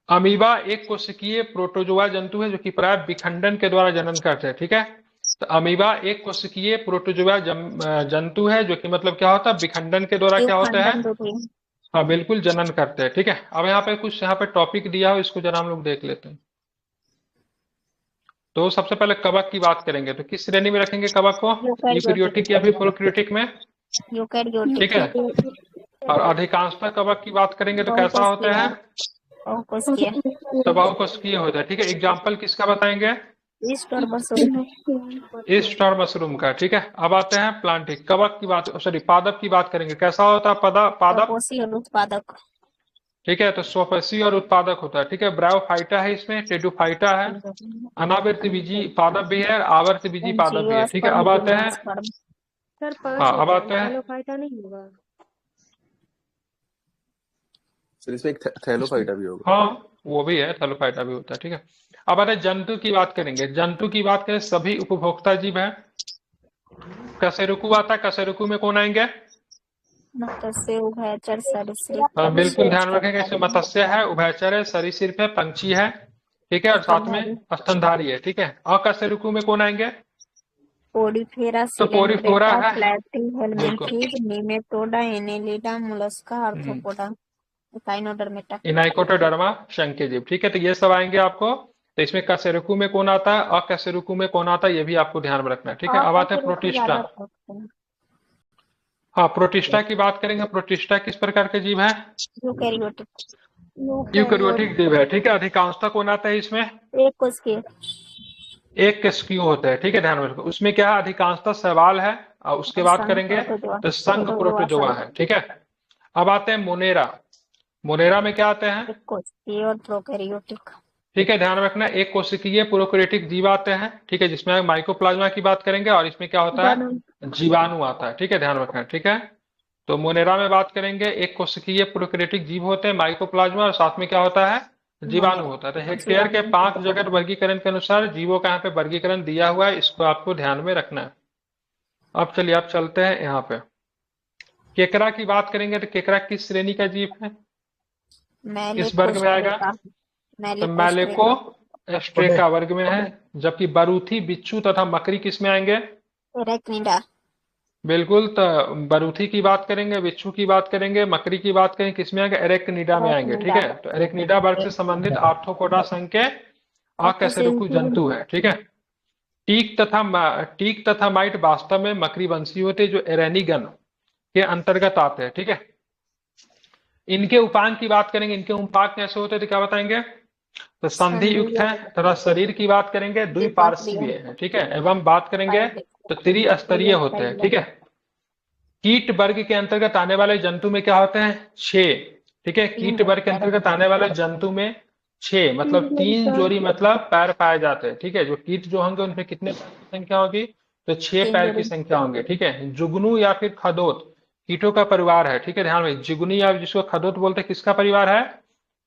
अमीबा एक कोशिकीय प्रोटोजोआ जंतु है जो कि प्राय विखंडन के द्वारा जनन करते हैं, ठीक है। तो अमीबा एक कोशिकीय प्रोटोजोआ जंतु है जो कि मतलब क्या होता है? विखंडन के द्वारा क्या होता है? हाँ, बिल्कुल जनन करते हैं, ठीक है। अब यहाँ पे कुछ टॉपिक दिया हो, इसको जरा हम लोग देख लेते हैं। तो सबसे पहले कवक की बात करेंगे तो किस श्रेणी में रखेंगे कवक को, यूकेरियोटिक या फिर प्रोकैरियोटिक में, यूकेरियोटिक ठीक है। और अधिकांशतः कवक की बात करेंगे तो कैसा होता है, बहुकोषीय तो बहुकोशिकीय होता है, ठीक है। एग्जाम्पल किसका बताएंगे, ईस्ट और मशरूम ईस्ट और मशरूम का, ठीक है। अब आते हैं प्लांटिक कवक की बात, सॉरी पादप की बात करेंगे, कैसा होता है पादप, स्वकोषीय और उत्पादक ठीक है। तो स्वकोषीय और उत्पादक होता है, ठीक है। ब्रायोफाइटा है इसमें, टेडुफाइटा है, अनावर्त बीजी पादप भी है, आवर्त बीजी पादप भी है, ठीक है। अब आते हैं, सर 5 हाँ अब होता आते है, हैं, थैलोफाइटा नहीं होगा। सर इसमें एक थैलोफाइटा भी होगा। हाँ वो भी है, थैलोफाइटा भी होता है, ठीक है। अब आते हैं जंतु की बात करेंगे, जंतु की बात करें सभी उपभोक्ता जीव है। कशेरुकु आता है, कशेरुकु में कौन आएंगे, मत्स्य उभयचर सरीसृप बिल्कुल ध्यान रखेंगे, इसमें मत्स्य है, उभयचर है, सरीसृप है, पंछी है, ठीक है, और साथ में स्तनधारी है, ठीक है। अकशेरुकु में कौन आएंगे, पोडीफेरा तो पोरीफोरा सिलेंड्रेटा है, Platyhelminthes Nematoda Annelida Mollusca Arthropoda Echinodermata इनाइकोटोडर्मा शंकजीव, ठीक है। तो ये सब आएंगे आपको। तो इसमें कशेरुकु में कौन आता है, अकशेरुकु में कौन आता है, ये भी आपको ध्यान में रखना है, ठीक है। अब आते हैं प्रोटिस्टा, हाँ प्रोटिस्टा की बात करेंगे। प्रोटिस्टा किस प्रकार के जीव है, यूकेरियोटिक यूकेरियोटिक जीव है, ठीक है। अधिकांशतः कौन आता है इसमें, एक कोशिकीय एक किस्क्यू होता है, ठीक है, ध्यान में रखो। उसमें क्या है, अधिकांशतः सवाल है, और उसके बाद करेंगे तो संघ प्रोटोजोआ है, ठीक है। अब आते हैं मोनेरा, मोनेरा में क्या आते हैं, एक कोशिकीय और प्रोकैरियोटिक ठीक है, ध्यान रखना। एक कोशिकीय प्रोकैरियोटिक जीव आते हैं, ठीक है, जिसमें माइकोप्लाज्मा की बात करेंगे, और इसमें क्या होता है, जीवाणु आता है, ठीक है, ध्यान रखना, ठीक है। तो मोनेरा में बात करेंगे, एक कोशिकीय प्रोकैरियोटिक जीव होते हैं, माइकोप्लाज्मा, और साथ में क्या होता है, जीवाणु होता है। तो हेक्टेयर के 5 जगत वर्गीकरण के अनुसार जीवों का यहाँ पे वर्गीकरण दिया हुआ है, इसको आपको ध्यान में रखना है। अब चलिए आप चलते हैं यहाँ पे, केकड़ा की बात करेंगे तो केकड़ा किस श्रेणी का जीव है, किस वर्ग में आएगा, तो मैलेको एस्ट्रेका वर्ग में है। जबकि बरूथी, बिच्छू तथा मकड़ी किस में आएंगे, एरेक्निडा बिल्कुल। तो बरूथी की बात करेंगे, बिच्छू की बात करेंगे, मकड़ी की बात करेंगे, किस में आएंगे, एरेक्निडा में आएंगे, ठीक है। तो एरेक्निडा वर्ग से संबंधित आर्थ्रोपोडा संघ के अकशेरुकु जंतु है, ठीक है। टीक तथा माइट वास्तव में मकड़ी वंशी होते जो एरेनिगन के अंतर्गत आते हैं, ठीक है। इनके उपांग की बात करेंगे, इनके उपांग कैसे होते हैं तो क्या बताएंगे, तो संधि युक्त है तथा शरीर की बात करेंगे द्विपार्श्वीय है, ठीक है। एवं बात करेंगे तो त्रिस्तरीय होते हैं, ठीक है। कीट वर्ग के अंतर्गत आने वाले जंतु में क्या होते हैं, 6, ठीक है। कीट वर्ग के अंतर्गत आने वाले जंतु में 6 मतलब 3 जोड़ी मतलब पैर पाए जाते हैं, ठीक है। जो कीट जो होंगे उनमें कितने पैर की संख्या होगी, तो 6 पैर की संख्या होंगे, ठीक है। जुगनू या फिर खदोत कीटों का परिवार है, ठीक है, ध्यान में। जुगनी या जिसको खदोत बोलते हैं किसका परिवार है,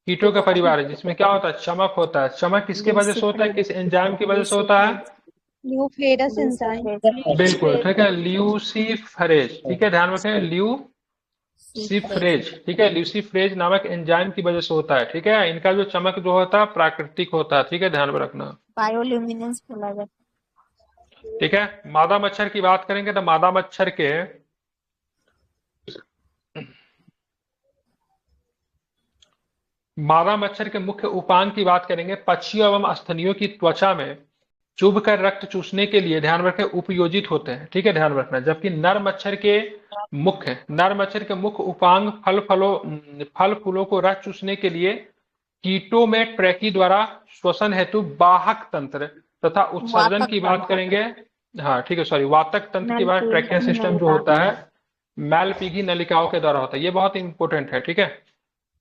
कीटों का परिवार है, जिसमें क्या होता है, चमक होता है। चमक किसके वजह से होता है, किस एंजाइम की वजह से होता है, ल्यूफेरस एंजाइम बिल्कुल, ठीक है, ल्यूसीफरेज, ठीक है, ध्यान रखें, ल्यूसीफरेज, ठीक है, ल्यूसीफरेज नामक एंजाइम की वजह से होता है, ठीक है। इनका जो चमक जो होता है प्राकृतिक होता है, ठीक है, ध्यान में रखना, बायोल्यूमिनेंस बोला जाता है। ठीक है। मादा मच्छर की बात करेंगे तो मादा मच्छर के मुख्य उपांग की बात करेंगे, पक्षियों एवं स्तनियों की त्वचा में चुभकर रक्त चूसने के लिए ध्यान रखें उपयोजित होते हैं, ठीक है, ध्यान रखना। जबकि नर मच्छर के मुख्य उपांग फल फूलों को रस चूसने के लिए कीटों में ट्रैकी द्वारा श्वसन हेतु वाहक तंत्र तथा उत्सर्जन की बात करेंगे, हाँ ठीक है, सॉरी, वातक तंत्र की बात ट्रैकिंग सिस्टम जो होता है मैलपीघी नलिकाओं के द्वारा होता है। ये बहुत इंपॉर्टेंट है, ठीक है।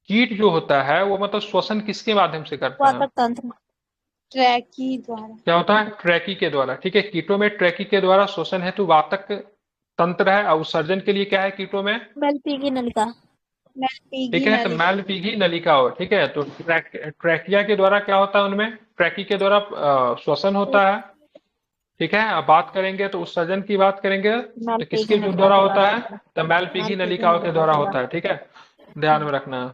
कीट जो होता है वो मतलब श्वसन किसके माध्यम से करता है, वातक तंत्र ट्रैकी द्वारा, क्या होता है, ट्रैकी के द्वारा, ठीक है। कीटों में ट्रैकी के द्वारा श्वसन हेतु वातक तंत्र है, और उत्सर्जन के लिए क्या है कीटों में, मैलपीघी नलिका, ठीक है। तो मैलपीघी नलिका हो, ठीक है। तो ट्रैकिया के द्वारा क्या होता है, उनमें ट्रैकी के द्वारा श्वसन होता है, ठीक है। अब बात करेंगे तो उत्सर्जन की बात करेंगे तो किसके द्वारा होता है, तो मैलपीघी नलिकाओं के द्वारा होता है, ठीक है, ध्यान में रखना।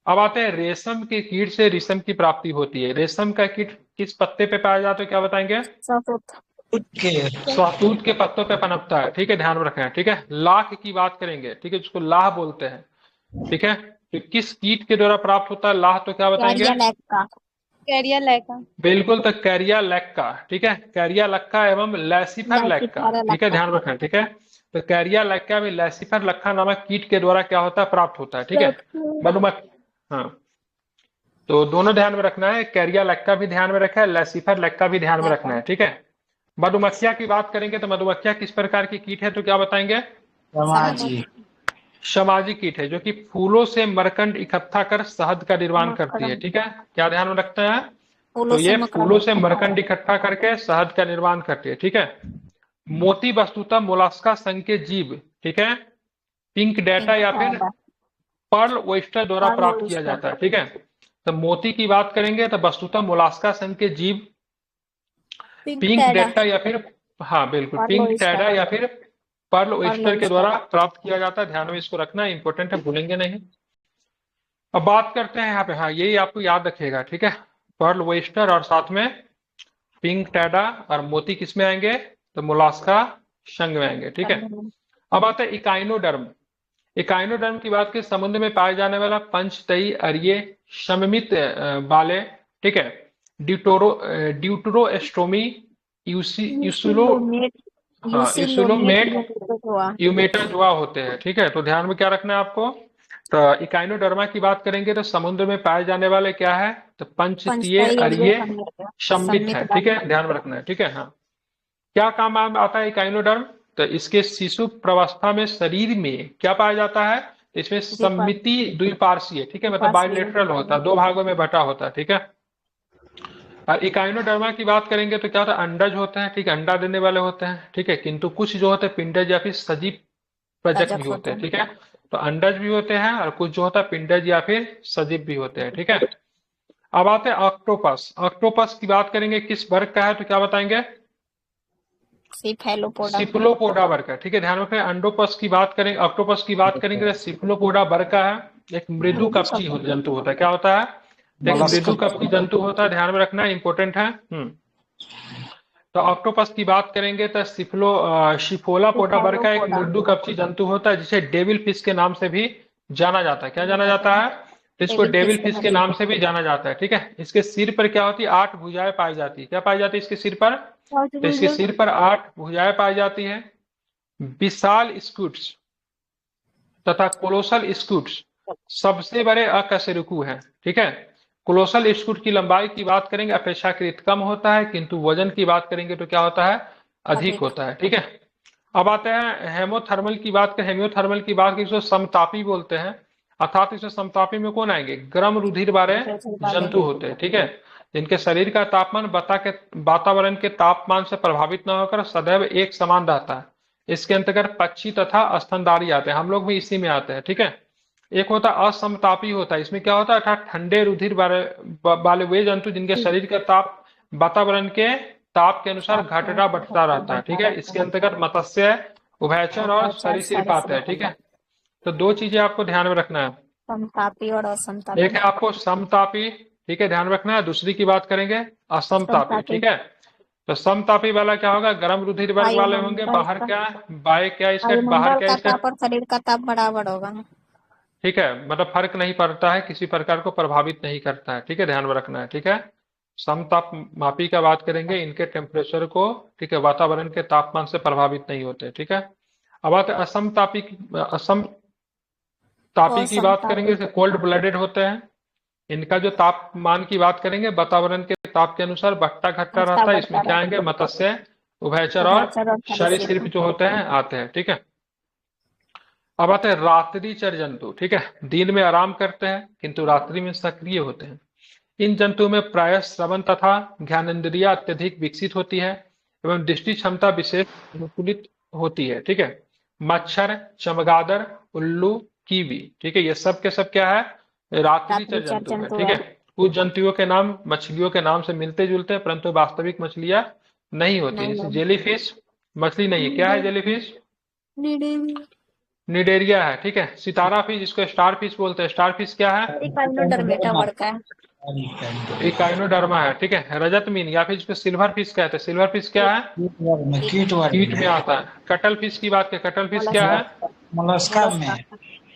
अब आते हैं रेशम के कीट से रेशम की प्राप्ति होती है। रेशम का कीट किस पत्ते पे पाया जाता है, क्या बताएंगे, शहतूत के पत्तों पे पनपता है, ठीक है, ध्यान में रखना, ठीक है। लाख की बात करेंगे, ठीक है, जिसको लाह बोलते हैं, ठीक है। तो किस कीट के द्वारा प्राप्त होता है लाह, तो क्या बताएंगे, कैरिया लैका। बिल्कुल, तो कैरिया लैक्का, ठीक है, कैरिया लक्का एवं लैसिफर लैक्का, ठीक है, ध्यान रखना, ठीक है। तो कैरिया लैक्का भी लैसिफर लक्का नामक कीट के द्वारा क्या होता है, प्राप्त होता है, ठीक है। मधुमक्खी, हाँ, तो दोनों ध्यान में रखना है, कैरिया लैक्का भी ध्यान में रखा है, लैसिफर लैक्का भी ध्यान में रखना है, ठीक है। मधुमक्खियां की बात करेंगे तो मधुमक्खियां किस प्रकार की कीट है, तो क्या बताएंगे, समाजी। सामाजिक कीट है, जो कि फूलों से मरकंड इकट्ठा कर शहद का निर्माण करती है, ठीक है। क्या ध्यान में रखते हैं, तो ये फूलों से मरकंड इकट्ठा करके शहद का निर्माण करती है, ठीक है। मोती वस्तुतः मोलास्का संघ के जीव, ठीक है, पिंक डेटा या फिर पर्ल ओयस्टर द्वारा प्राप्त किया जाता है, ठीक है। तो मोती की बात करेंगे तो वस्तुतः मोलास्का संघ के जीव पिंक डेटा या फिर, हाँ बिल्कुल, पिंक टैडा या फिर पर्ल ओयस्टर के द्वारा प्राप्त किया जाता है। ध्यान में इसको रखना, इंपॉर्टेंट है, भूलेंगे नहीं। अब बात करते हैं यहाँ पे, हाँ यही आपको याद रखिएगा, ठीक है, पर्ल ओयस्टर और साथ में पिंक टैडा और मोती किस में आएंगे, तो मोलास्का संघ में आएंगे, ठीक है। अब आता है इकाइनोडर्म। इकाइनोडर्म की बात की, समुद्र में पाए जाने वाला पंचतई अरिये सममित वाले, ठीक है, ड्यूटरोस्टोमी यूसुलोमेट यूमेटाजोआ होते हैं, ठीक है। तो ध्यान में क्या रखना है आपको, तो इकाइनोडर्मा की बात करेंगे तो समुद्र में पाए जाने वाले क्या है, तो पंचतीय अरिये सम्मित है, ठीक है, ध्यान में रखना है, ठीक है। हाँ, क्या काम आता है इकाइनोडर्म, तो इसके शिशु प्रवस्था में शरीर में क्या पाया जाता है, इसमें सम्मिति द्विपार्श्वीय, ठीक है, मतलब बाइलेटरल होता है, दो भागों में बटा होता है, ठीक है। और इकाइनोडर्मा की बात करेंगे तो क्या होता है, अंडज होते हैं, ठीक है, अंडा देने वाले होते हैं, ठीक है, किंतु कुछ जो होते हैं पिंडज या फिर सजीव प्रजक भी होते हैं, ठीक है। तो अंडज भी होते हैं और कुछ जो होता है पिंडज या फिर सजीव भी होते हैं, ठीक है। अब आते हैं ऑक्टोपस। ऑक्टोपस की बात करेंगे किस वर्ग का है, तो क्या बताएंगे, सिफलोपोडा वर्ग का, ठीक है, ध्यान रखें। अंडोपस की बात करेंगे, ऑक्टोपस की बात करेंगे तो सिफलोपोडा वर्ग का है, एक मृदु कवची जंतु होता है, क्या होता है, एक मृदु कवची जंतु होता है, ध्यान में रखना, इंपॉर्टेंट है। तो ऑक्टोपस की बात करेंगे तो शिफोलापोडा वर्ग का एक मृदु कवची जंतु होता है, जिसे डेविल फिश के नाम से भी जाना जाता है। क्या जाना जाता है, इसको डेविल फिश के नाम से भी जाना जाता है, ठीक है। इसके सिर पर क्या होती है, 8 भुजाएं पाई जाती है। क्या पाई जाती है इसके सिर पर, तो इसके सिर पर 8 भुजाएं पाई जाती है। विशाल स्कूट्स तथा कोलोसल स्कूट्स सबसे बड़े अकशेरुकु हैं, ठीक है। कोलोसल स्कूट की लंबाई की बात करेंगे अपेक्षाकृत कम होता है, किंतु वजन की बात करेंगे तो क्या होता है, अधिक होता है, ठीक है। अब आते हैं हेमोथर्मल की बात करें। हेमोथर्मल की बात करें, समतापी बोलते हैं, अर्थात इसमें समतापी में कौन आएंगे, गर्म रुधिर वाले जंतु होते हैं, ठीक है, जिनके शरीर का तापमान वातावरण के तापमान से प्रभावित न होकर सदैव एक समान रहता है। इसके अंतर्गत पक्षी तथा स्तनधारी आते हैं, हम लोग भी इसी में आते हैं, ठीक है। एक होता है असमतापी होता है, इसमें क्या होता है, अर्थात ठंडे रुधिर वाले वे जंतु जिनके शरीर का ताप वातावरण के ताप के अनुसार घटता बढ़ता रहता है, ठीक है। इसके अंतर्गत मत्स्य, उभयचर और सरीसृप आते हैं, ठीक है। तो दो चीजें आपको ध्यान में रखना है, समतापी और असमतापी। एक है आपको समतापी, ठीक है, ध्यान रखना है। दूसरी की बात करेंगे असमतापी, ठीक है। तो समतापी वाला क्या होगा, गर्म रुधिर वर्ग वाले होंगे, बाहर क्या, बाय क्या इसका, बाहर क्या इसका, और शरीर का ताप बराबर होगा ना, ठीक है, मतलब फर्क नहीं पड़ता है, किसी प्रकार को प्रभावित नहीं करता है, ठीक है, ध्यान में रखना है, ठीक है। समताप मापी का बात करेंगे, इनके टेम्परेचर को, ठीक है, वातावरण के तापमान से प्रभावित नहीं होते, ठीक है। अब बात असमतापी की बात करेंगे, कोल्ड ब्लडेड होते हैं, इनका जो तापमान की बात करेंगे वातावरण के ताप के अनुसार बढ़ता घटता रहता है। इसमें क्या आएंगे, मत्स्य, उभयचर और सरीसृप जो होते हैं आते हैं, ठीक है। अब आते हैं रात्रिचर जंतु, ठीक है, दिन में आराम करते हैं किंतु रात्रि में सक्रिय होते हैं। इन जंतुओं में प्रायः श्रवण तथा ज्ञानेंद्रिया अत्यधिक विकसित होती है एवं दृष्टि क्षमता विशेष अनुकूलित होती है, ठीक है। मच्छर, चमगादड़, उल्लू, कीवी, ठीक है, ये सब के सब क्या है, रात्रिचर जंतु है, ठीक है। कुछ जंतुओं के नाम मछलियों के नाम से मिलते जुलते हैं, परंतु वास्तविक मछलियां नहीं होती। जैसे जेलीफिश मछली नहीं है, क्या है जेलीफिश, निडेरिया है, ठीक है। सितारा फिश, जिसको स्टार फिश बोलते हैं, स्टार फिश क्या है, इकाइनोडर्मा है, ठीक है। रजत मीन या फिर इसको सिल्वर फिश कहते हैं, सिल्वर फिश क्या है, कीट में आता है। कटल फिश की बात करें, कटल फिश क्या है, मोलस्का में,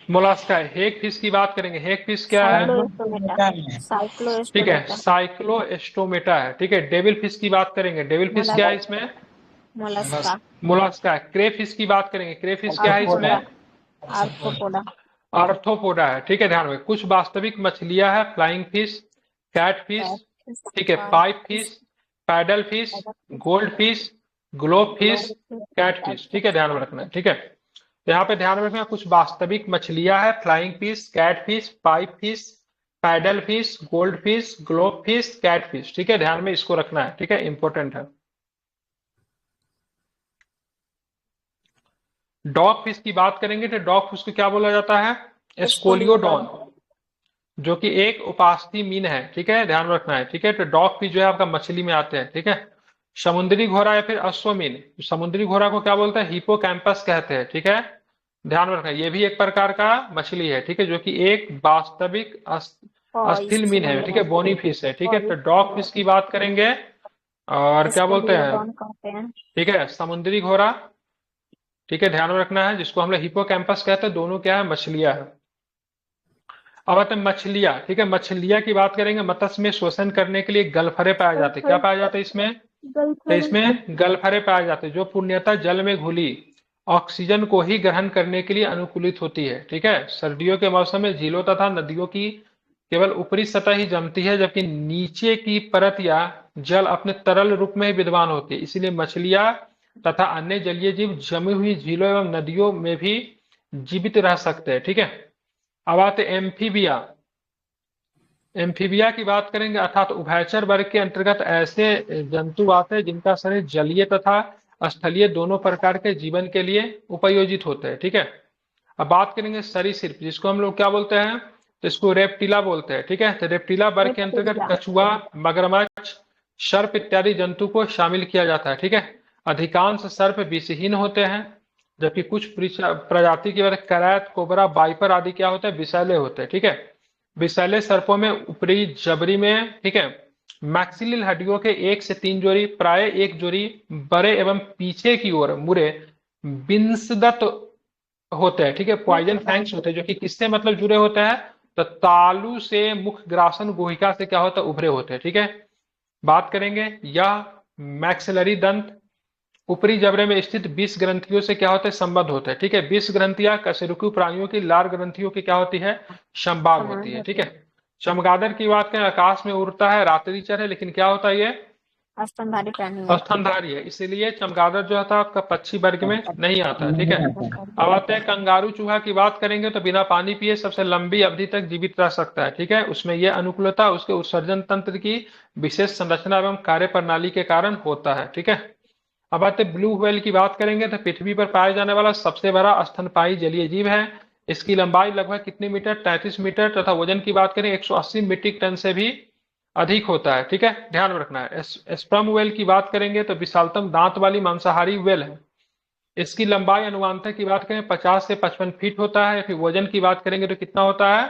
मोलास्का है। हेग फिश की बात करेंगे, हेग फिश क्या है? साइक्लोस्टोमेटा ठीक है, साइक्लोस्टोमेटा साइक्लोएस्टोमेटा है। ठीक है, डेविल फिश की बात करेंगे, डेविल फिश क्या है इसमें? मोलस्का मोलास्का है। क्रे फिश की बात करेंगे, क्रे फिश क्या है इसमें? आर्थ्रोपोडा आर्थ्रोपोडा है। ठीक है, ध्यान रखें। कुछ वास्तविक मछलियां है, फ्लाइंग फिश, कैट फिश, ठीक है, pipefish, paddlefish, goldfish, globefish, catfish. ठीक है, ध्यान में रखना है। ठीक है, तो यहाँ पे ध्यान में रखना, कुछ वास्तविक मछलियां है, flying fish, catfish, pipefish, paddlefish, goldfish, globefish, catfish. ठीक है, ध्यान में इसको रखना है। ठीक है, इंपॉर्टेंट है। डॉग फिश की बात करेंगे तो डॉग फिश को क्या बोला जाता है? एस्कोलियोडॉन, जो कि एक उपास्थि मीन है। ठीक है, ध्यान रखना है। ठीक है, तो डॉग फिश जो है आपका मछली में आते हैं। ठीक है, समुद्री घोड़ा या फिर अश्वमीन, समुद्री घोड़ा को क्या बोलते हैं? हिपोकैम्पस कहते हैं। ठीक है, ध्यान रखना, ये भी एक प्रकार का मछली है। ठीक है, जो कि एक वास्तविक अस्थिल मीन है। ठीक है, बोनी फिश है। ठीक है, तो डॉग फिश की बात करेंगे और क्या बोलते हैं? कहते हैं। ठीक है, समुद्री घोड़ा। ठीक है, ध्यान में रखना है, जिसको हम लोग हिपोकैम्पस कहते हैं। दोनों क्या है? मछलियां है। अब आते हैं मछलियां। ठीक है, मछलियां की बात करेंगे। मत्स्य में शोषण करने के लिए गलफरे पाए जाते हैं। क्या पाए जाते हैं इसमें? तो इसमें गलफरे पाए जाते हैं, जो पूर्णतः जल में घुली ऑक्सीजन को ही ग्रहण करने के लिए अनुकूलित होती है। ठीक है, सर्दियों के मौसम में झीलों तथा नदियों की केवल ऊपरी सतह ही जमती है, जबकि नीचे की परत या जल अपने तरल रूप में ही विद्यमान होती है। इसीलिए मछलियां तथा अन्य जलीय जीव जमी हुई झीलों एवं नदियों में भी जीवित रह सकते हैं। ठीक है, अब आते एम्फीबिया। एम्फीबिया की बात करेंगे, अर्थात उभयचर वर्ग के अंतर्गत ऐसे जंतु आते हैं जिनका शरीर जलीय तथा स्थलीय दोनों प्रकार के जीवन के लिए उपयोजित होते हैं। ठीक है, अब बात करेंगे सरीसृप, जिसको हम लोग क्या बोलते हैं? तो इसको रेप्टिला बोलते हैं। ठीक है, तो रेप्टिला वर्ग के अंतर्गत कछुआ, मगरमच्छ, सर्प इत्यादि जंतु को शामिल किया जाता है। ठीक है, अधिकांश सर्प विषहीन होते हैं, जबकि कुछ प्रजाति की वर्ग करैत, कोबरा, वाइपर आदि क्या होते हैं? विषैले होते हैं। ठीक है, विषैले सर्पों में ऊपरी जबरी में, ठीक है, मैक्सिलिल हड्डियों के 1 से 3 जोड़ी, प्राय एक जोड़ी बड़े एवं पीछे की ओर मुड़े बिंसदत होते हैं। ठीक है, पॉइजन फैंक्स होते हैं, जो कि किससे मतलब जुड़े होते हैं? तो तालु से मुख ग्रासन गुहिका से क्या होता है? उभरे होते हैं। ठीक है, बात करेंगे यह मैक्सिलरी दंत ऊपरी जबड़े में स्थित 20 ग्रंथियों से क्या होते हैं? संबद्ध होते हैं। ठीक है, 20 ग्रंथियां कशेरुकी प्राणियों की लार ग्रंथियों की क्या होती है? संभाग होती है। ठीक है, चमगादड़ की बात करें, आकाश में उड़ता है, रात्रिचर है, लेकिन क्या होता है? ये स्तनधारी प्राणी है। स्तनधारी है, इसीलिए चमगादड़ जो होता है आपका पक्षी वर्ग में नहीं आता है। ठीक है, अब आते हैं कंगारू चूहा की बात करेंगे, तो बिना पानी पिए सबसे लंबी अवधि तक जीवित रह सकता है। ठीक है, उसमें यह अनुकूलता उसके उत्सर्जन तंत्र की विशेष संरचना एवं कार्य प्रणाली के कारण होता है। ठीक है, अब आते ब्लू व्हेल की बात करेंगे, तो पृथ्वी पर पाया जाने वाला सबसे बड़ा स्तनपायी जलीय जीव है। इसकी लंबाई लगभग कितनी मीटर? 33 मीटर, तथा वजन की बात करें 180 मीट्रिक टन से भी अधिक होता है। ठीक है, ध्यान में रखना है। स्पर्म वेल की बात करेंगे तो विशालतम दांत वाली मांसाहारी वेल है। इसकी लंबाई अनुमानतः की बात करें 50 से 55 फीट होता है। फिर वजन की बात करेंगे तो कितना होता है?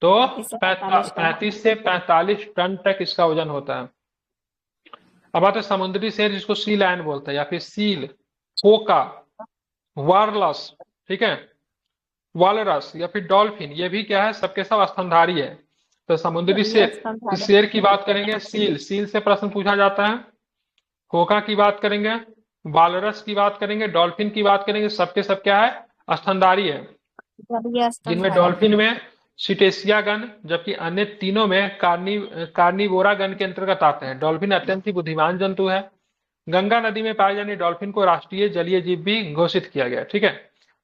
तो 35 से 45 टन तक इसका वजन होता है। अब आते समुद्री शेर, जिसको सी लायन बोलते हैं, या फिर सील, फोका, वारलस, ठीक है, वालरस या फिर डॉल्फिन, ये भी क्या है? सबके सब स्तनधारी है। तो समुद्री शेर, शेर की बात करेंगे सील, सील से प्रश्न पूछा जाता है। फोका की बात करेंगे, वालरस की बात करेंगे, डॉल्फिन की बात करेंगे, सबके सब क्या है? स्तनधारी है, जिनमें डॉल्फिन में सिटेसिया गण, जबकि अन्य तीनों में कार्निवोरा गण के अंतर्गत आते हैं। डॉल्फिन अत्यंत ही बुद्धिमान जंतु है। गंगा नदी में पाए जाने डॉल्फिन को राष्ट्रीय जलीय जीव भी घोषित किया गया। ठीक है,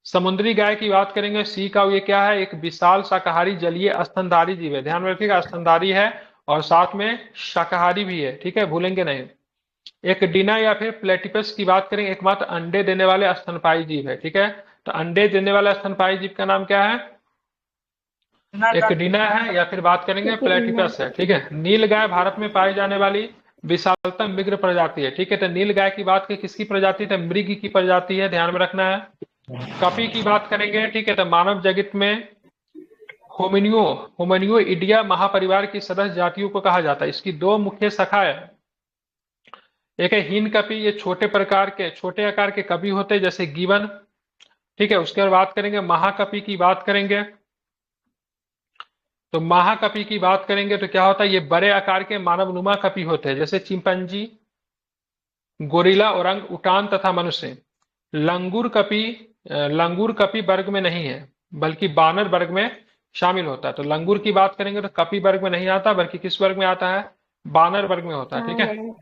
समुद्री गाय की बात करेंगे, सी काऊ, ये क्या है? एक विशाल शाकाहारी जलीय स्तनधारी जीव है। ध्यान रखिएगा, स्तनधारी है और साथ में शाकाहारी भी है। ठीक है, भूलेंगे नहीं। एक डीना या फिर प्लेटिपस की बात करें, एकमात्र अंडे देने वाले स्तनपायी जीव है। ठीक है, तो अंडे देने वाला स्तनपायी जीव का नाम क्या है? एक डीना है, या फिर बात करेंगे प्लेटिपस है। ठीक है, नील गाय भारत में पाई जाने वाली विशालतम मृग प्रजाति है। ठीक है, तो नील गाय की बात करें, किसकी प्रजाति? तो मृग की प्रजाति है, ध्यान में रखना है। कपी की बात करेंगे, ठीक है, तो मानव जगत में होमिनियो इडिया महापरिवार की सदस्य जातियों को कहा जाता है। इसकी दो मुख्य शाखाएं, एक है हीन कपी, ये छोटे आकार के कपी होते हैं, जैसे गिवन, ठीक है। उसके बाद बात करेंगे महाकपि की बात करेंगे। तो महाकपि की बात करेंगे तो क्या होता है, ये बड़े आकार के मानवनुमा कपि होते हैं, जैसे चिंपैंजी, गोरिल्ला, ओरंग उटान तथा मनुष्य। लंगूर कपि वर्ग में नहीं है बल्कि बानर वर्ग में शामिल होता है। तो लंगूर की बात करेंगे तो कपि वर्ग में नहीं आता बल्कि किस वर्ग में आता है, बानर वर्ग में होता है। ठीक है।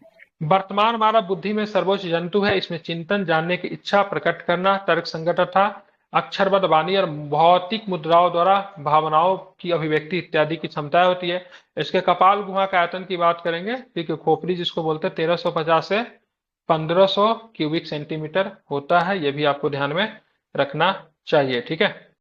वर्तमान मानव बुद्धि में सर्वोच्च जंतु है। इसमें चिंतन, जानने की इच्छा प्रकट करना, तर्क संगत तथा अक्षरबद्ध वाणी और भौतिक मुद्राओं द्वारा भावनाओं की अभिव्यक्ति इत्यादि की क्षमताएं होती है। इसके कपाल गुहा का आयतन की बात करेंगे, ठीक है, खोपड़ी जिसको बोलते हैं 1350 से 1500 क्यूबिक सेंटीमीटर होता है। ये भी आपको ध्यान में रखना चाहिए। ठीक है।